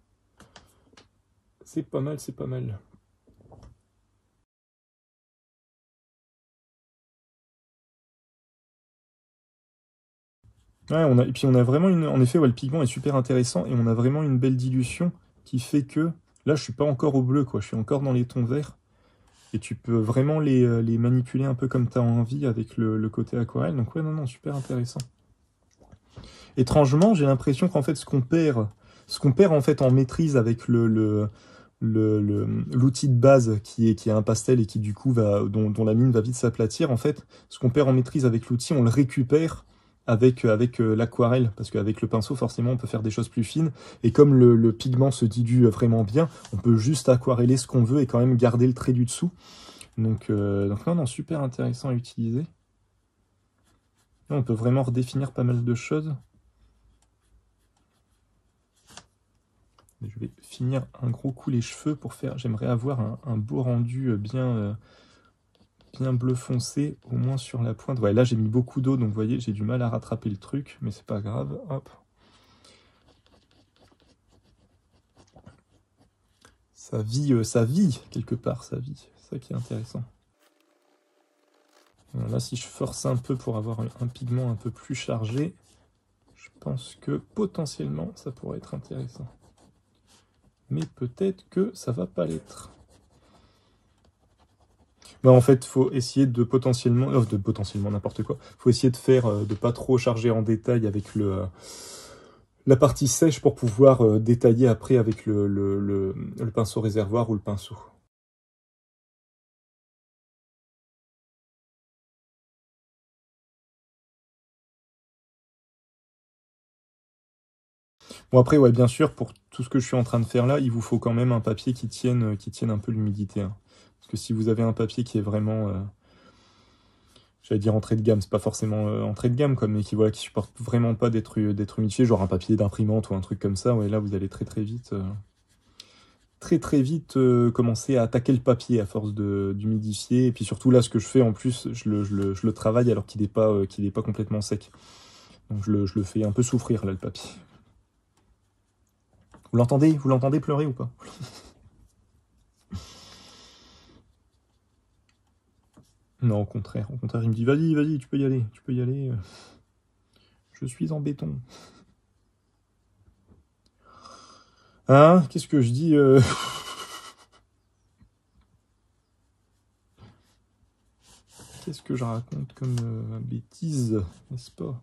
C'est pas mal, c'est pas mal. Ouais, et puis on a vraiment en effet, ouais, le pigment est super intéressant et on a vraiment une belle dilution qui fait que là, je suis pas encore au bleu, quoi. Je suis encore dans les tons verts et tu peux vraiment les manipuler un peu comme tu as envie avec le côté aquarelle. Donc ouais, non, non, super intéressant. Étrangement, j'ai l'impression qu'en fait, ce qu'on perd en fait en maîtrise avec l'outil de base qui est un pastel et qui du coup dont la mine va vite s'aplatir, en fait, ce qu'on perd en maîtrise avec l'outil, on le récupère avec l'aquarelle, parce qu'avec le pinceau, forcément, on peut faire des choses plus fines, et comme le pigment se dilue vraiment bien, on peut juste aquareller ce qu'on veut et quand même garder le trait du dessous. Donc non, non, super intéressant à utiliser. Là, on peut vraiment redéfinir pas mal de choses. Je vais finir un gros coup les cheveux pour faire... J'aimerais avoir un beau rendu bien bleu foncé, au moins sur la pointe. Ouais, là, j'ai mis beaucoup d'eau, donc vous voyez, j'ai du mal à rattraper le truc, mais c'est pas grave. Hop. Ça vit quelque part, ça vit. C'est ça qui est intéressant. Alors là, si je force un peu pour avoir un pigment un peu plus chargé, je pense que potentiellement, ça pourrait être intéressant. Mais peut-être que ça va pas l'être. Bah, en fait, faut essayer de potentiellement n'importe quoi. Faut essayer de faire, de pas trop charger en détail avec la partie sèche pour pouvoir détailler après avec le pinceau réservoir ou le pinceau. Bon après, ouais, bien sûr, pour tout ce que je suis en train de faire là, il vous faut quand même un papier qui tienne un peu l'humidité, hein. Parce que si vous avez un papier qui est vraiment, j'allais dire entrée de gamme, c'est pas forcément entrée de gamme, quoi, mais qui supporte vraiment pas d'être humidifié, genre un papier d'imprimante ou un truc comme ça, ouais, là vous allez très vite commencer à attaquer le papier à force d'humidifier. Et puis surtout là, ce que je fais en plus, je le travaille alors qu'il est pas complètement sec. Donc je le fais un peu souffrir là, le papier. Vous l'entendez? Vous l'entendez pleurer ou pas? Non, au contraire, il me dit vas-y, vas-y, tu peux y aller, tu peux y aller. Je suis en béton. Hein? Qu'est-ce que je dis Qu'est-ce que je raconte comme bêtise, n'est-ce pas?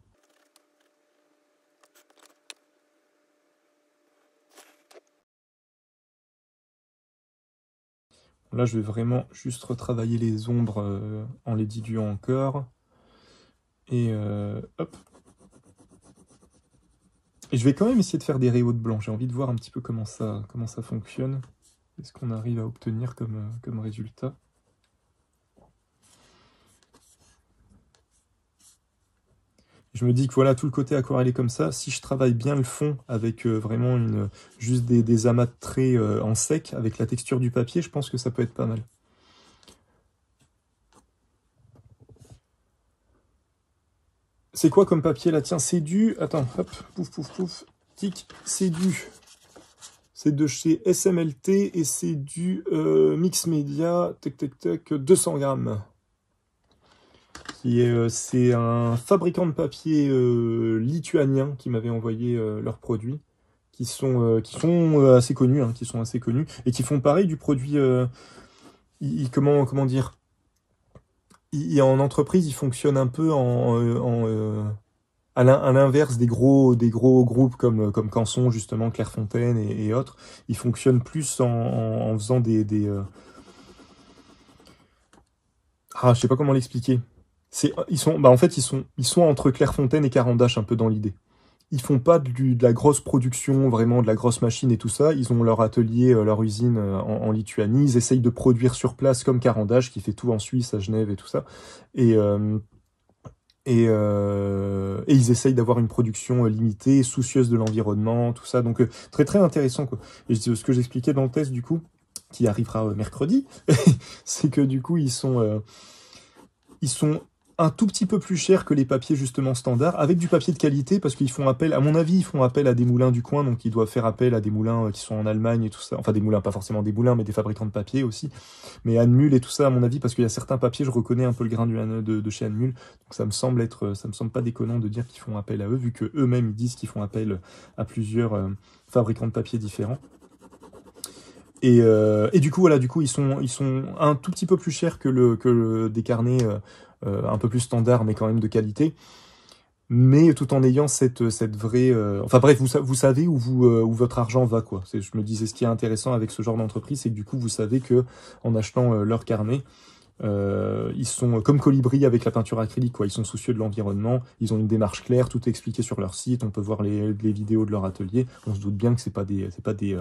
Là, je vais vraiment juste retravailler les ombres en les diluant encore. Et hop. Et je vais quand même essayer de faire des rayons de blanc. J'ai envie de voir un petit peu comment ça fonctionne. Qu'est-ce qu'on arrive à obtenir comme résultat. Je me dis que voilà, tout le côté aquarellé comme ça, si je travaille bien le fond avec vraiment juste des amas de traits en sec, avec la texture du papier, je pense que ça peut être pas mal. C'est quoi comme papier là? Tiens, c'est du... Attends, hop, pouf, pouf, pouf, tic, c'est du... C'est de chez SMLT et c'est du Mix Media, tac, tac, tac, 200 grammes. C'est un fabricant de papier lituanien qui m'avait envoyé leurs produits, qui sont assez connus, hein, qui sont assez connus, et qui font pareil du produit. Comment dire? En entreprise, ils fonctionnent un peu à l'inverse des gros groupes comme Canson, justement, Clairefontaine et autres. Ils fonctionnent plus en faisant je sais pas comment l'expliquer. En fait, ils sont entre Clairefontaine et Carandache un peu dans l'idée. Ils font pas de la grosse production, vraiment de la grosse machine et tout ça. Ils ont leur atelier, leur usine en Lituanie. Ils essayent de produire sur place comme Carandache qui fait tout en Suisse, à Genève et tout ça. Et, euh, et ils essayent d'avoir une production limitée, soucieuse de l'environnement, tout ça. Donc très très intéressant quoi. Et ce que j'expliquais dans le test du coup, qui arrivera mercredi, c'est que du coup ils sont un tout petit peu plus chers que les papiers justement standards, avec du papier de qualité, parce qu'ils font appel, à mon avis, ils font appel à des moulins du coin, donc ils doivent faire appel à des moulins qui sont en Allemagne et tout ça. Enfin des moulins, pas forcément des moulins, mais des fabricants de papier aussi. Mais Anmul et tout ça, à mon avis, parce qu'il y a certains papiers, je reconnais un peu le grain de chez Anmul, donc ça me semble pas déconnant de dire qu'ils font appel à eux, vu que eux-mêmes ils disent qu'ils font appel à plusieurs fabricants de papier différents. Et du coup, voilà, du coup, ils sont un tout petit peu plus chers des carnets un peu plus standards, mais quand même de qualité. Mais tout en ayant cette vraie... Enfin bref, vous savez où votre argent va, quoi. Je me disais, ce qui est intéressant avec ce genre d'entreprise, c'est que du coup, vous savez que en achetant leur carnet, ils sont comme Colibri avec la peinture acrylique, quoi. Ils sont soucieux de l'environnement, ils ont une démarche claire, tout est expliqué sur leur site, on peut voir les vidéos de leur atelier. On se doute bien que c'est pas des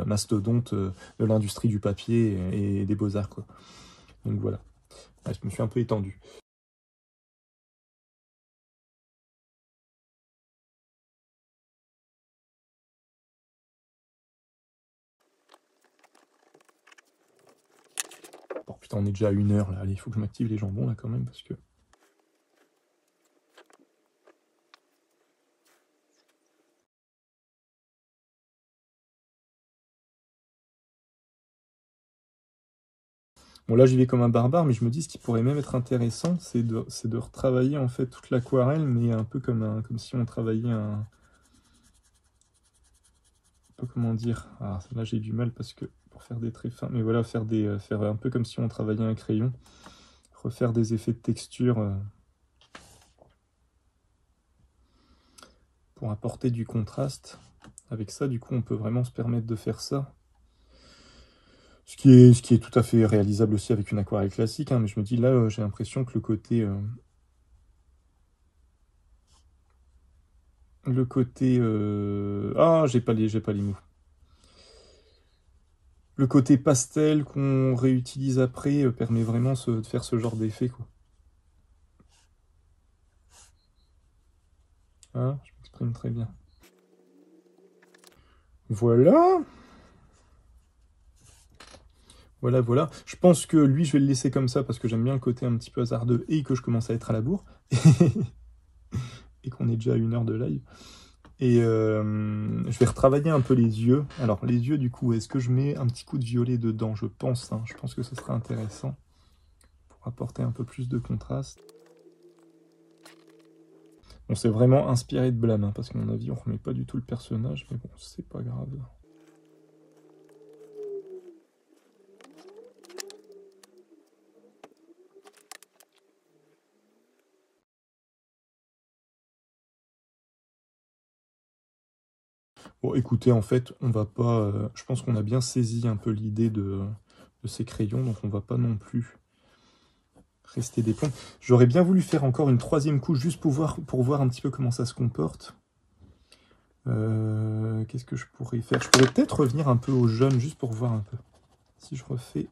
mastodontes de l'industrie du papier et des beaux-arts, quoi. Donc voilà. Ouais, je me suis un peu étendu. Bon, putain, on est déjà à 1 heure, là. Allez, il faut que je m'active les jambons, là, quand même, parce que... Bon, là, j'y vais comme un barbare, mais je me dis, ce qui pourrait même être intéressant, c'est de retravailler, en fait, toute l'aquarelle, mais un peu comme si on travaillait un... Pas comment dire. Ah, là, j'ai du mal, parce que... Pour faire des traits fins, mais voilà, faire un peu comme si on travaillait un crayon. Refaire des effets de texture pour apporter du contraste. Avec ça, du coup, on peut vraiment se permettre de faire ça. Ce qui est tout à fait réalisable aussi avec une aquarelle classique, hein, mais je me dis là, j'ai l'impression que le côté j'ai pas les mots. Le côté pastel qu'on réutilise après permet vraiment de faire ce genre d'effet, quoi. Ah, je m'exprime très bien. Voilà. Voilà, voilà. Je pense que lui, je vais le laisser comme ça parce que j'aime bien le côté un petit peu hasardeux et que je commence à être à la bourre. Et qu'on est déjà à 1 heure de live. Et je vais retravailler un peu les yeux. Alors, les yeux, du coup, est-ce que je mets un petit coup de violet dedans? Je pense, hein. Je pense que ce sera intéressant pour apporter un peu plus de contraste. On s'est vraiment inspiré de Blâme, hein, parce qu'à mon avis, on remet pas du tout le personnage, mais bon, c'est pas grave. Bon, écoutez, en fait, on va pas. Je pense qu'on a bien saisi un peu l'idée de ces crayons, donc on va pas non plus rester des plombs. J'aurais bien voulu faire encore une troisième couche, juste pour voir un petit peu comment ça se comporte. Qu'est-ce que je pourrais faire? Je pourrais peut-être revenir un peu au jaune, juste pour voir un peu. Si je refais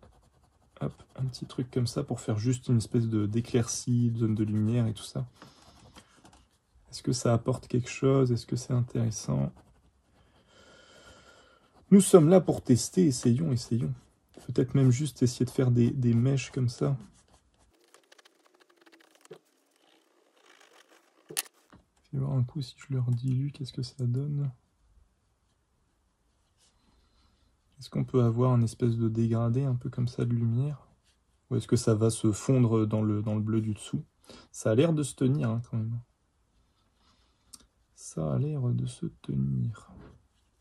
hop, un petit truc comme ça, pour faire juste une espèce d'éclaircie, de zone de lumière et tout ça. Est-ce que ça apporte quelque chose? Est-ce que c'est intéressant? Nous sommes là pour tester, essayons. Peut-être même juste essayer de faire des mèches comme ça. Je vais voir un coup si je leur dilue, qu'est-ce que ça donne. Est-ce qu'on peut avoir une espèce de dégradé un peu comme ça de lumière? Ou est-ce que ça va se fondre dans le bleu du dessous? Ça a l'air de se tenir hein, quand même. Ça a l'air de se tenir.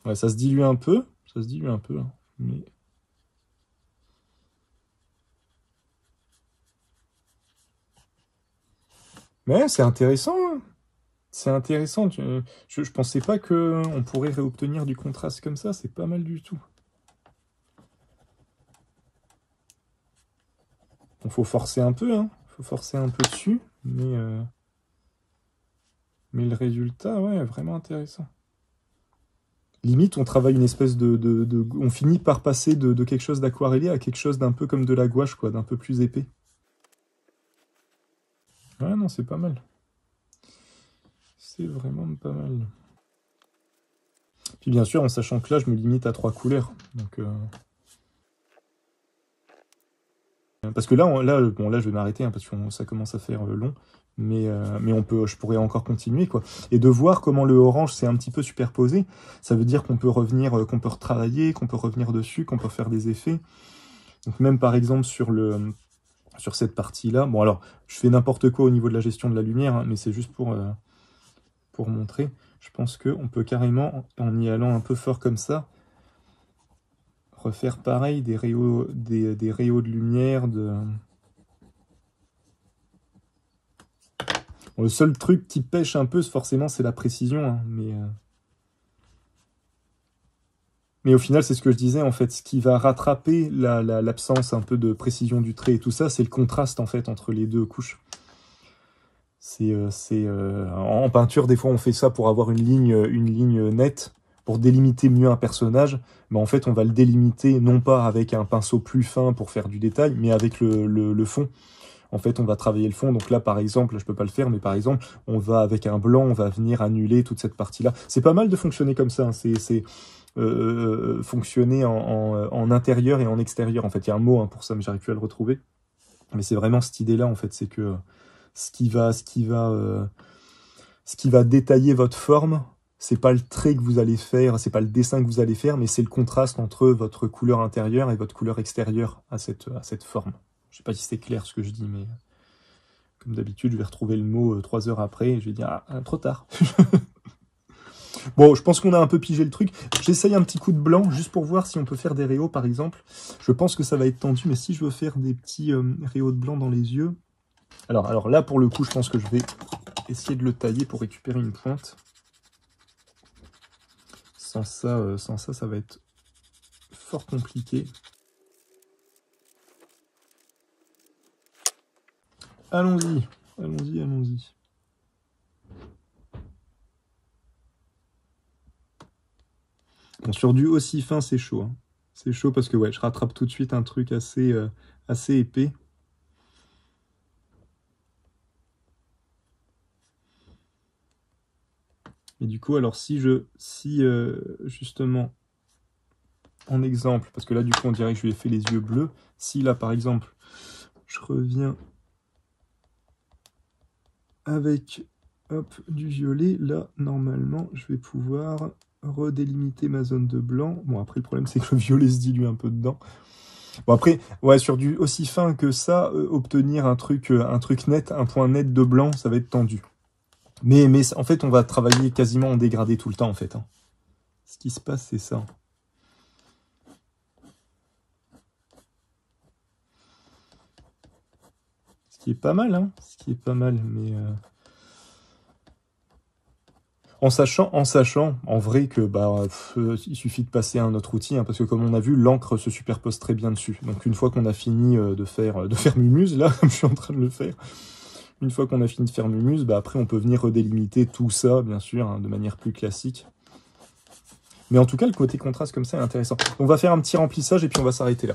Ouais, ça se dilue un peu. Hein, mais... Mais c'est intéressant. Hein. C'est intéressant. Je pensais pas qu'on pourrait réobtenir du contraste comme ça. C'est pas mal du tout. Bon, faut forcer un peu. Hein. Faut forcer un peu dessus. Mais le résultat, ouais, vraiment intéressant. Limite, on travaille une espèce on finit par passer de quelque chose d'aquarellé à quelque chose d'un peu comme de la gouache, quoi, d'un peu plus épais. Ouais, non, c'est pas mal. C'est vraiment pas mal. Puis bien sûr, en sachant que là, je me limite à 3 couleurs. Donc, parce que là, bon, là, je vais m'arrêter, hein, parce que ça commence à faire long. Mais je pourrais encore continuer, quoi. Et de voir comment le orange s'est un petit peu superposé, ça veut dire qu'on peut revenir, qu'on peut retravailler, qu'on peut revenir dessus, qu'on peut faire des effets. Donc même par exemple sur cette partie-là, bon alors, je fais n'importe quoi au niveau de la gestion de la lumière, hein, mais c'est juste pour montrer. Je pense qu'on peut carrément, en y allant un peu fort comme ça, refaire pareil, des rayons de lumière. Bon, le seul truc qui pêche un peu, forcément, c'est la précision. Hein, mais au final, c'est ce que je disais, en fait. Ce qui va rattraper l'absence un peu de précision du trait et tout ça, c'est le contraste, en fait, entre les deux couches. En peinture, des fois, on fait ça pour avoir une ligne nette, pour délimiter mieux un personnage. Mais en fait, on va le délimiter non pas avec un pinceau plus fin pour faire du détail, mais avec le fond. En fait, on va travailler le fond. Donc là, par exemple, je peux pas le faire, mais par exemple, on va avec un blanc, on va venir annuler toute cette partie-là. C'est pas mal de fonctionner comme ça. Hein. C'est fonctionner en intérieur et en extérieur. En fait, il y a un mot hein, pour ça, mais j'arrive plus à le retrouver. Mais c'est vraiment cette idée-là, en fait, c'est que ce qui va détailler votre forme, c'est pas le trait que vous allez faire, c'est pas le dessin que vous allez faire, mais c'est le contraste entre votre couleur intérieure et votre couleur extérieure à cette forme. Je sais pas si c'est clair ce que je dis, mais comme d'habitude, je vais retrouver le mot 3 heures après et je vais dire ah, trop tard. Bon, je pense qu'on a un peu pigé le truc. J'essaye un petit coup de blanc, juste pour voir si on peut faire des rayos, par exemple. Je pense que ça va être tendu, mais si je veux faire des petits rayos de blanc dans les yeux... Alors là, pour le coup, je pense que je vais essayer de le tailler pour récupérer une pointe. Sans ça, ça va être fort compliqué. Allons-y, allons-y. Bon, sur du aussi fin, c'est chaud. Hein. C'est chaud parce que ouais, je rattrape tout de suite un truc assez épais. Et du coup, alors si justement, en exemple, parce que là du coup on dirait que je lui ai fait les yeux bleus, si là par exemple, je reviens avec hop, du violet, là normalement je vais pouvoir redélimiter ma zone de blanc. Bon après le problème c'est que le violet se dilue un peu dedans. Bon après, ouais, sur du aussi fin que ça, obtenir un truc net, un point net de blanc, ça va être tendu. Mais en fait, on va travailler quasiment en dégradé tout le temps, en fait. Hein. Ce qui se passe, c'est ça. Ce qui est pas mal, hein. Ce qui est pas mal, mais... En sachant, en vrai, que il suffit de passer à un autre outil, hein, parce que comme on a vu, l'encre se superpose très bien dessus. Donc une fois qu'on a fini de faire Mumuse, là, comme je suis en train de le faire, une fois qu'on a fini de faire Mumuse, après on peut venir redélimiter tout ça, bien sûr, hein, de manière plus classique. Mais en tout cas, le côté contraste comme ça est intéressant. On va faire un petit remplissage et puis on va s'arrêter là.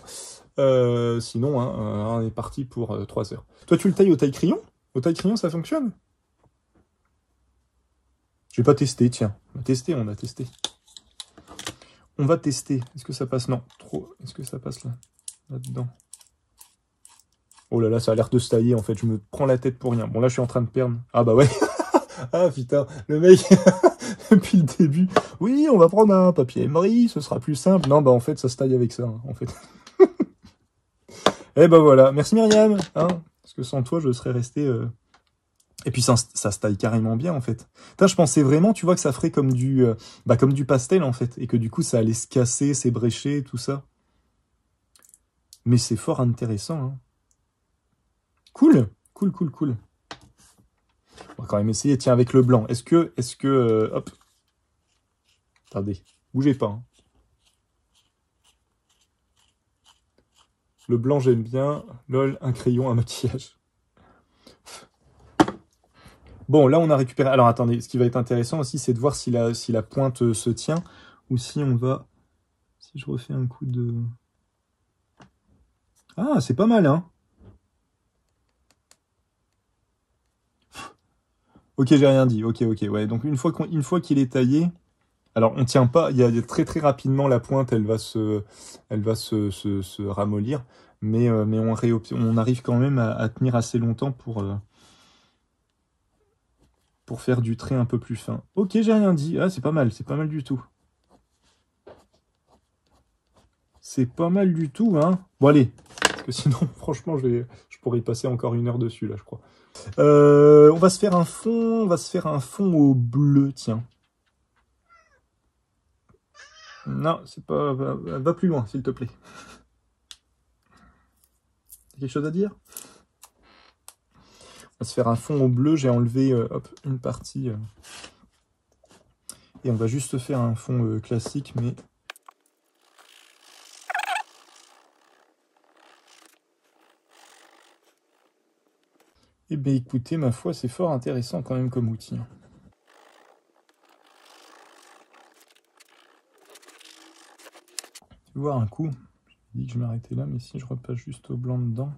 Sinon, on est parti pour 3 heures. Toi, tu le tailles au taille-crayon? Au taille-crayon, ça fonctionne? Je vais pas tester, tiens. On va tester. On va tester. Est-ce que ça passe? Non, trop. Est-ce que ça passe là? Là-dedans. Oh là là, ça a l'air de se tailler, en fait. Je me prends la tête pour rien. Bon, là, je suis en train de perdre. Ah bah ouais. Ah putain, le mec, depuis le début. Oui, on va prendre un papier Emery, ce sera plus simple. Non, bah en fait, ça se taille avec ça, hein, en fait. Eh ben voilà. Merci Myriam. Hein, parce que sans toi, je serais resté... Et puis ça se taille carrément bien en fait. Putain, je pensais vraiment, tu vois, que ça ferait comme comme du pastel en fait, et que du coup ça allait se casser, s'ébrécher, tout ça. Mais c'est fort intéressant. Hein. Cool, cool, cool, cool. On va quand même essayer. Tiens, avec le blanc. Est-ce que, hop. Attendez, bougez pas. Hein. Le blanc j'aime bien. Lol, un crayon, un maquillage. Bon, là, on a récupéré... Alors, attendez, ce qui va être intéressant aussi, c'est de voir si la pointe se tient, ou si on va... Si je refais un coup de... Ah, c'est pas mal, hein. Ok, j'ai rien dit. Ok, ouais. Donc, une fois qu'il est taillé... Alors, on tient pas... Il y a très, très rapidement, la pointe, elle va se ramollir. Mais on arrive quand même à tenir assez longtemps pour faire du trait un peu plus fin. Ok, j'ai rien dit. Ah, c'est pas mal du tout. C'est pas mal du tout, hein. Bon, allez. Parce que sinon, franchement, je pourrais y passer encore 1 heure dessus, là, je crois. On va se faire un fond au bleu, tiens. Non, c'est pas... Va plus loin, s'il te plaît. T'as quelque chose à dire? On va se faire un fond au bleu. J'ai enlevé une partie. Et on va juste faire un fond classique, mais... Eh bien, écoutez, ma foi, c'est fort intéressant quand même comme outil. Je vais voir un coup. J'ai dit que je m'arrêtais là, mais si je repasse juste au blanc dedans...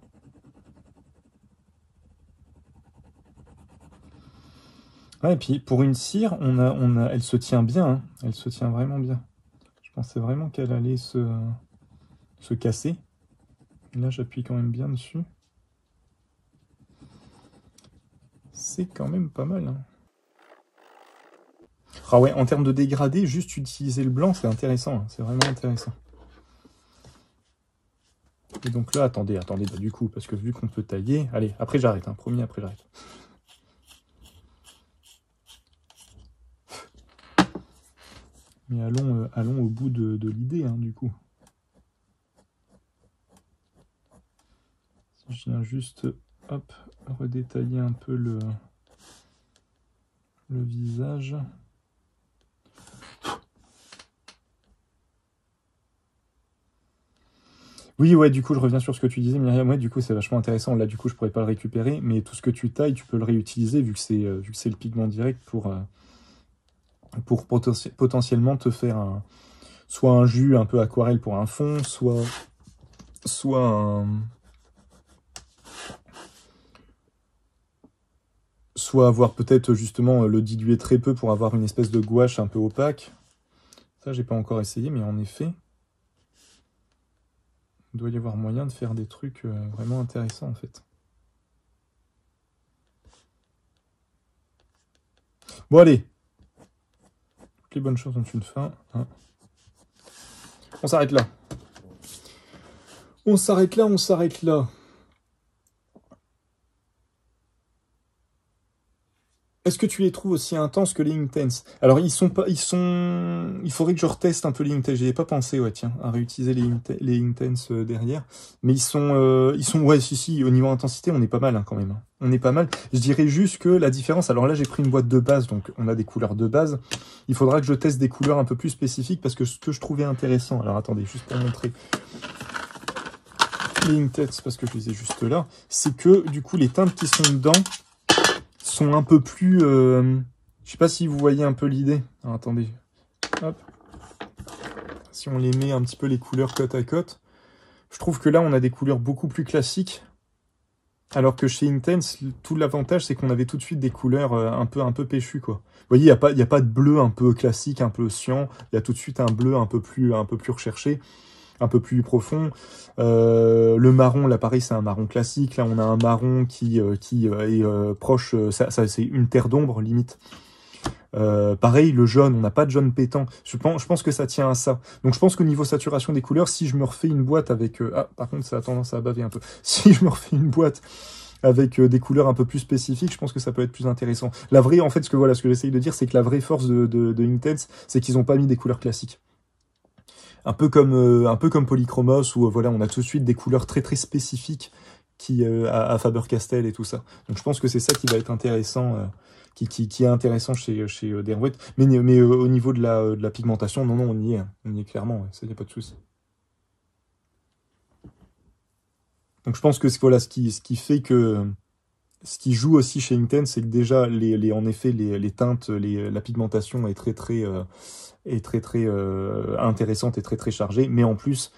Ouais, et puis pour une cire, elle se tient bien, hein. Elle se tient vraiment bien. Je pensais vraiment qu'elle allait se casser. Là, j'appuie quand même bien dessus. C'est quand même pas mal. Hein. Ah ouais, en termes de dégradé, juste utiliser le blanc, c'est intéressant. Hein. C'est vraiment intéressant. Et donc là, attendez, du coup, parce que vu qu'on peut tailler... Allez, après j'arrête, hein, promis, après j'arrête. Mais allons au bout de l'idée, hein, du coup. Si je viens juste, hop, redétailler un peu le visage. Oui, ouais, du coup, je reviens sur ce que tu disais, Myriam. Ouais, du coup, c'est vachement intéressant. Là, du coup, je pourrais pas le récupérer, mais tout ce que tu tailles, tu peux le réutiliser, vu que c'est le pigment direct pour potentiellement te faire soit un jus un peu aquarelle pour un fond, soit avoir peut-être justement le diluer très peu pour avoir une espèce de gouache un peu opaque. Ça, j'ai pas encore essayé, mais en effet, il doit y avoir moyen de faire des trucs vraiment intéressants en fait. Bon, allez. Toutes les bonnes choses ont une fin. Hein. On s'arrête là. On s'arrête là. Est-ce que tu les trouves aussi intenses que les Intense? Alors, ils sont pas, ils sont, il faudrait que je reteste un peu les Intense. J'y ai pas pensé, ouais, tiens, à réutiliser les Intense derrière. Mais ils sont, ouais, si, au niveau intensité, on est pas mal, hein, quand même. Hein. On est pas mal. Je dirais juste que la différence, alors là, j'ai pris une boîte de base, donc on a des couleurs de base. Il faudra que je teste des couleurs un peu plus spécifiques parce que ce que je trouvais intéressant, alors attendez, juste pour montrer les Intense, parce que je les ai juste là, c'est que, du coup, les teintes qui sont dedans, sont un peu plus... je sais pas si vous voyez un peu l'idée. Attendez. Hop. Si on les met un petit peu les couleurs côte à côte, je trouve que là, on a des couleurs beaucoup plus classiques. Alors que chez Intense, tout l'avantage, c'est qu'on avait tout de suite des couleurs un peu péchues, quoi. Vous voyez, il y a pas de bleu un peu classique, un peu cyan. Il y a tout de suite un bleu un peu plus recherché, un peu plus profond. Le marron, là pareil, c'est un marron classique. Là, on a un marron qui est proche, ça c'est une terre d'ombre limite. Pareil, le jaune, on n'a pas de jaune pétant. Je pense que ça tient à ça. Donc je pense qu'au niveau saturation des couleurs, si je me refais une boîte avec... ah, par contre, ça a tendance à baver un peu. Si je me refais une boîte avec des couleurs un peu plus spécifiques, je pense que ça peut être plus intéressant. La vraie, en fait, ce que j'essaye de dire, c'est que la vraie force de Intense, c'est qu'ils n'ont pas mis des couleurs classiques. Un peu comme Polychromos, où voilà, on a tout de suite des couleurs très très spécifiques à Faber-Castell et tout ça. Donc je pense que c'est ça qui va être intéressant, qui est intéressant chez Derwent. Mais au niveau de la pigmentation, non, on y est clairement, ouais, ça n'y a pas de souci. Donc je pense que voilà, ce qui fait que ce qui joue aussi chez Intense, c'est que déjà en effet les teintes, la pigmentation est très intéressante et très chargée, mais en plus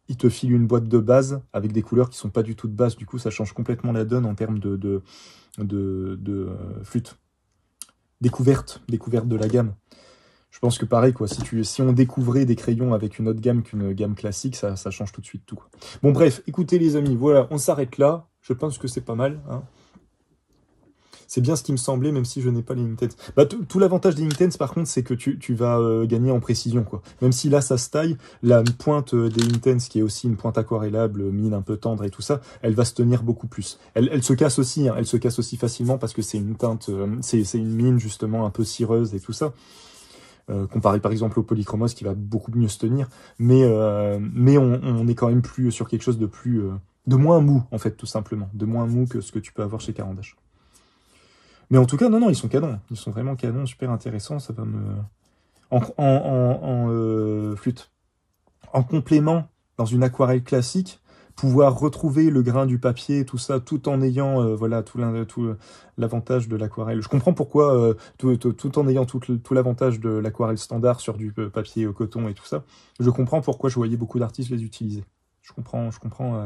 il te file une boîte de base avec des couleurs qui sont pas du tout de base, du coup ça change complètement la donne en termes de flûte. Découverte de la gamme. Je pense que pareil, quoi, si on découvrait des crayons avec une autre gamme qu'une gamme classique, ça change tout de suite tout, quoi. Bon bref, écoutez les amis, voilà, on s'arrête là. Je pense que c'est pas mal, hein. C'est bien ce qui me semblait, même si je n'ai pas les Intense. Bah, tout l'avantage des Intense, par contre, c'est que tu vas gagner en précision, quoi. Même si là, ça se taille, la pointe des Intense, qui est aussi une pointe aquarellable, mine un peu tendre et tout ça, elle va se tenir beaucoup plus. Elle se casse aussi, hein, elle se casse aussi facilement parce que c'est une teinte, c'est une mine, justement, un peu cireuse et tout ça. Comparé par exemple au Polychromos qui va beaucoup mieux se tenir, mais on est quand même plus sur quelque chose de moins mou, en fait, tout simplement, de moins mou que ce que tu peux avoir chez Caran d'Ache. Mais en tout cas, non, ils sont canons. Ils sont vraiment canons, super intéressants. Ça va me... En flûte. En complément, dans une aquarelle classique, pouvoir retrouver le grain du papier, tout ça, tout en ayant voilà, tout l'avantage de l'aquarelle. Je comprends pourquoi, tout en ayant tout l'avantage de l'aquarelle standard sur du papier coton et tout ça, je comprends pourquoi je voyais beaucoup d'artistes les utiliser. Je comprends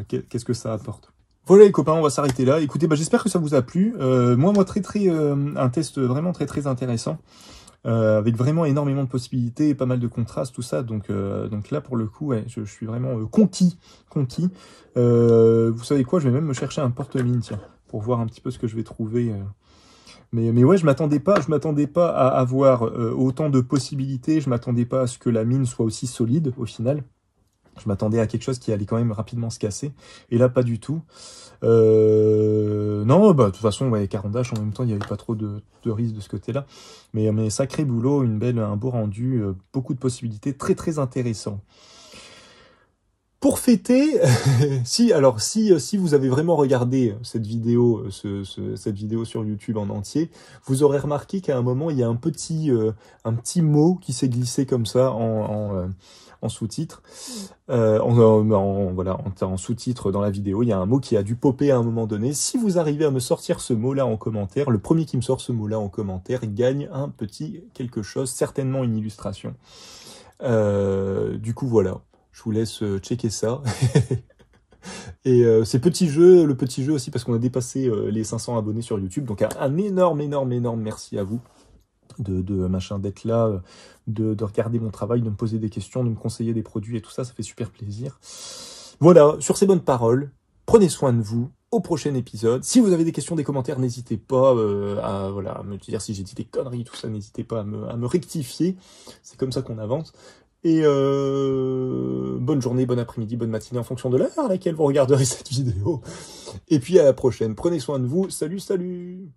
qu'est-ce que ça apporte. Voilà les copains, on va s'arrêter là. Écoutez, j'espère que ça vous a plu. Moi, un test vraiment très intéressant, avec vraiment énormément de possibilités, pas mal de contrastes, tout ça. Donc là, pour le coup, ouais, je suis vraiment conquis. Vous savez quoi, je vais même me chercher un porte-mine, tiens, pour voir un petit peu ce que je vais trouver. Mais ouais, je m'attendais pas à avoir autant de possibilités. Je m'attendais pas à ce que la mine soit aussi solide au final. Je m'attendais à quelque chose qui allait quand même rapidement se casser. Et là, pas du tout. Non, de toute façon, ouais, Caran d'Ache, en même temps, il n'y avait pas trop de risques de ce côté-là. Mais sacré boulot, un beau rendu, beaucoup de possibilités, très intéressant. Pour fêter, si vous avez vraiment regardé cette vidéo sur YouTube en entier, vous aurez remarqué qu'à un moment, il y a un petit mot qui s'est glissé comme ça en sous-titre. En sous-titre dans la vidéo, il y a un mot qui a dû popper à un moment donné. Si vous arrivez à me sortir ce mot-là en commentaire, le premier qui me sort ce mot-là en commentaire gagne un petit quelque chose, certainement une illustration. Du coup, voilà. Je vous laisse checker ça. Et le petit jeu aussi, parce qu'on a dépassé les 500 abonnés sur YouTube. Donc un énorme merci à vous d'être là, de regarder mon travail, de me poser des questions, de me conseiller des produits et tout ça, ça fait super plaisir. Voilà, sur ces bonnes paroles, prenez soin de vous. Au prochain épisode. Si vous avez des questions, des commentaires, n'hésitez pas à me dire si j'ai dit des conneries, tout ça, n'hésitez pas à me rectifier. C'est comme ça qu'on avance. Et bonne journée, bon après-midi, bonne matinée en fonction de l'heure à laquelle vous regarderez cette vidéo. Et puis à la prochaine. Prenez soin de vous. Salut.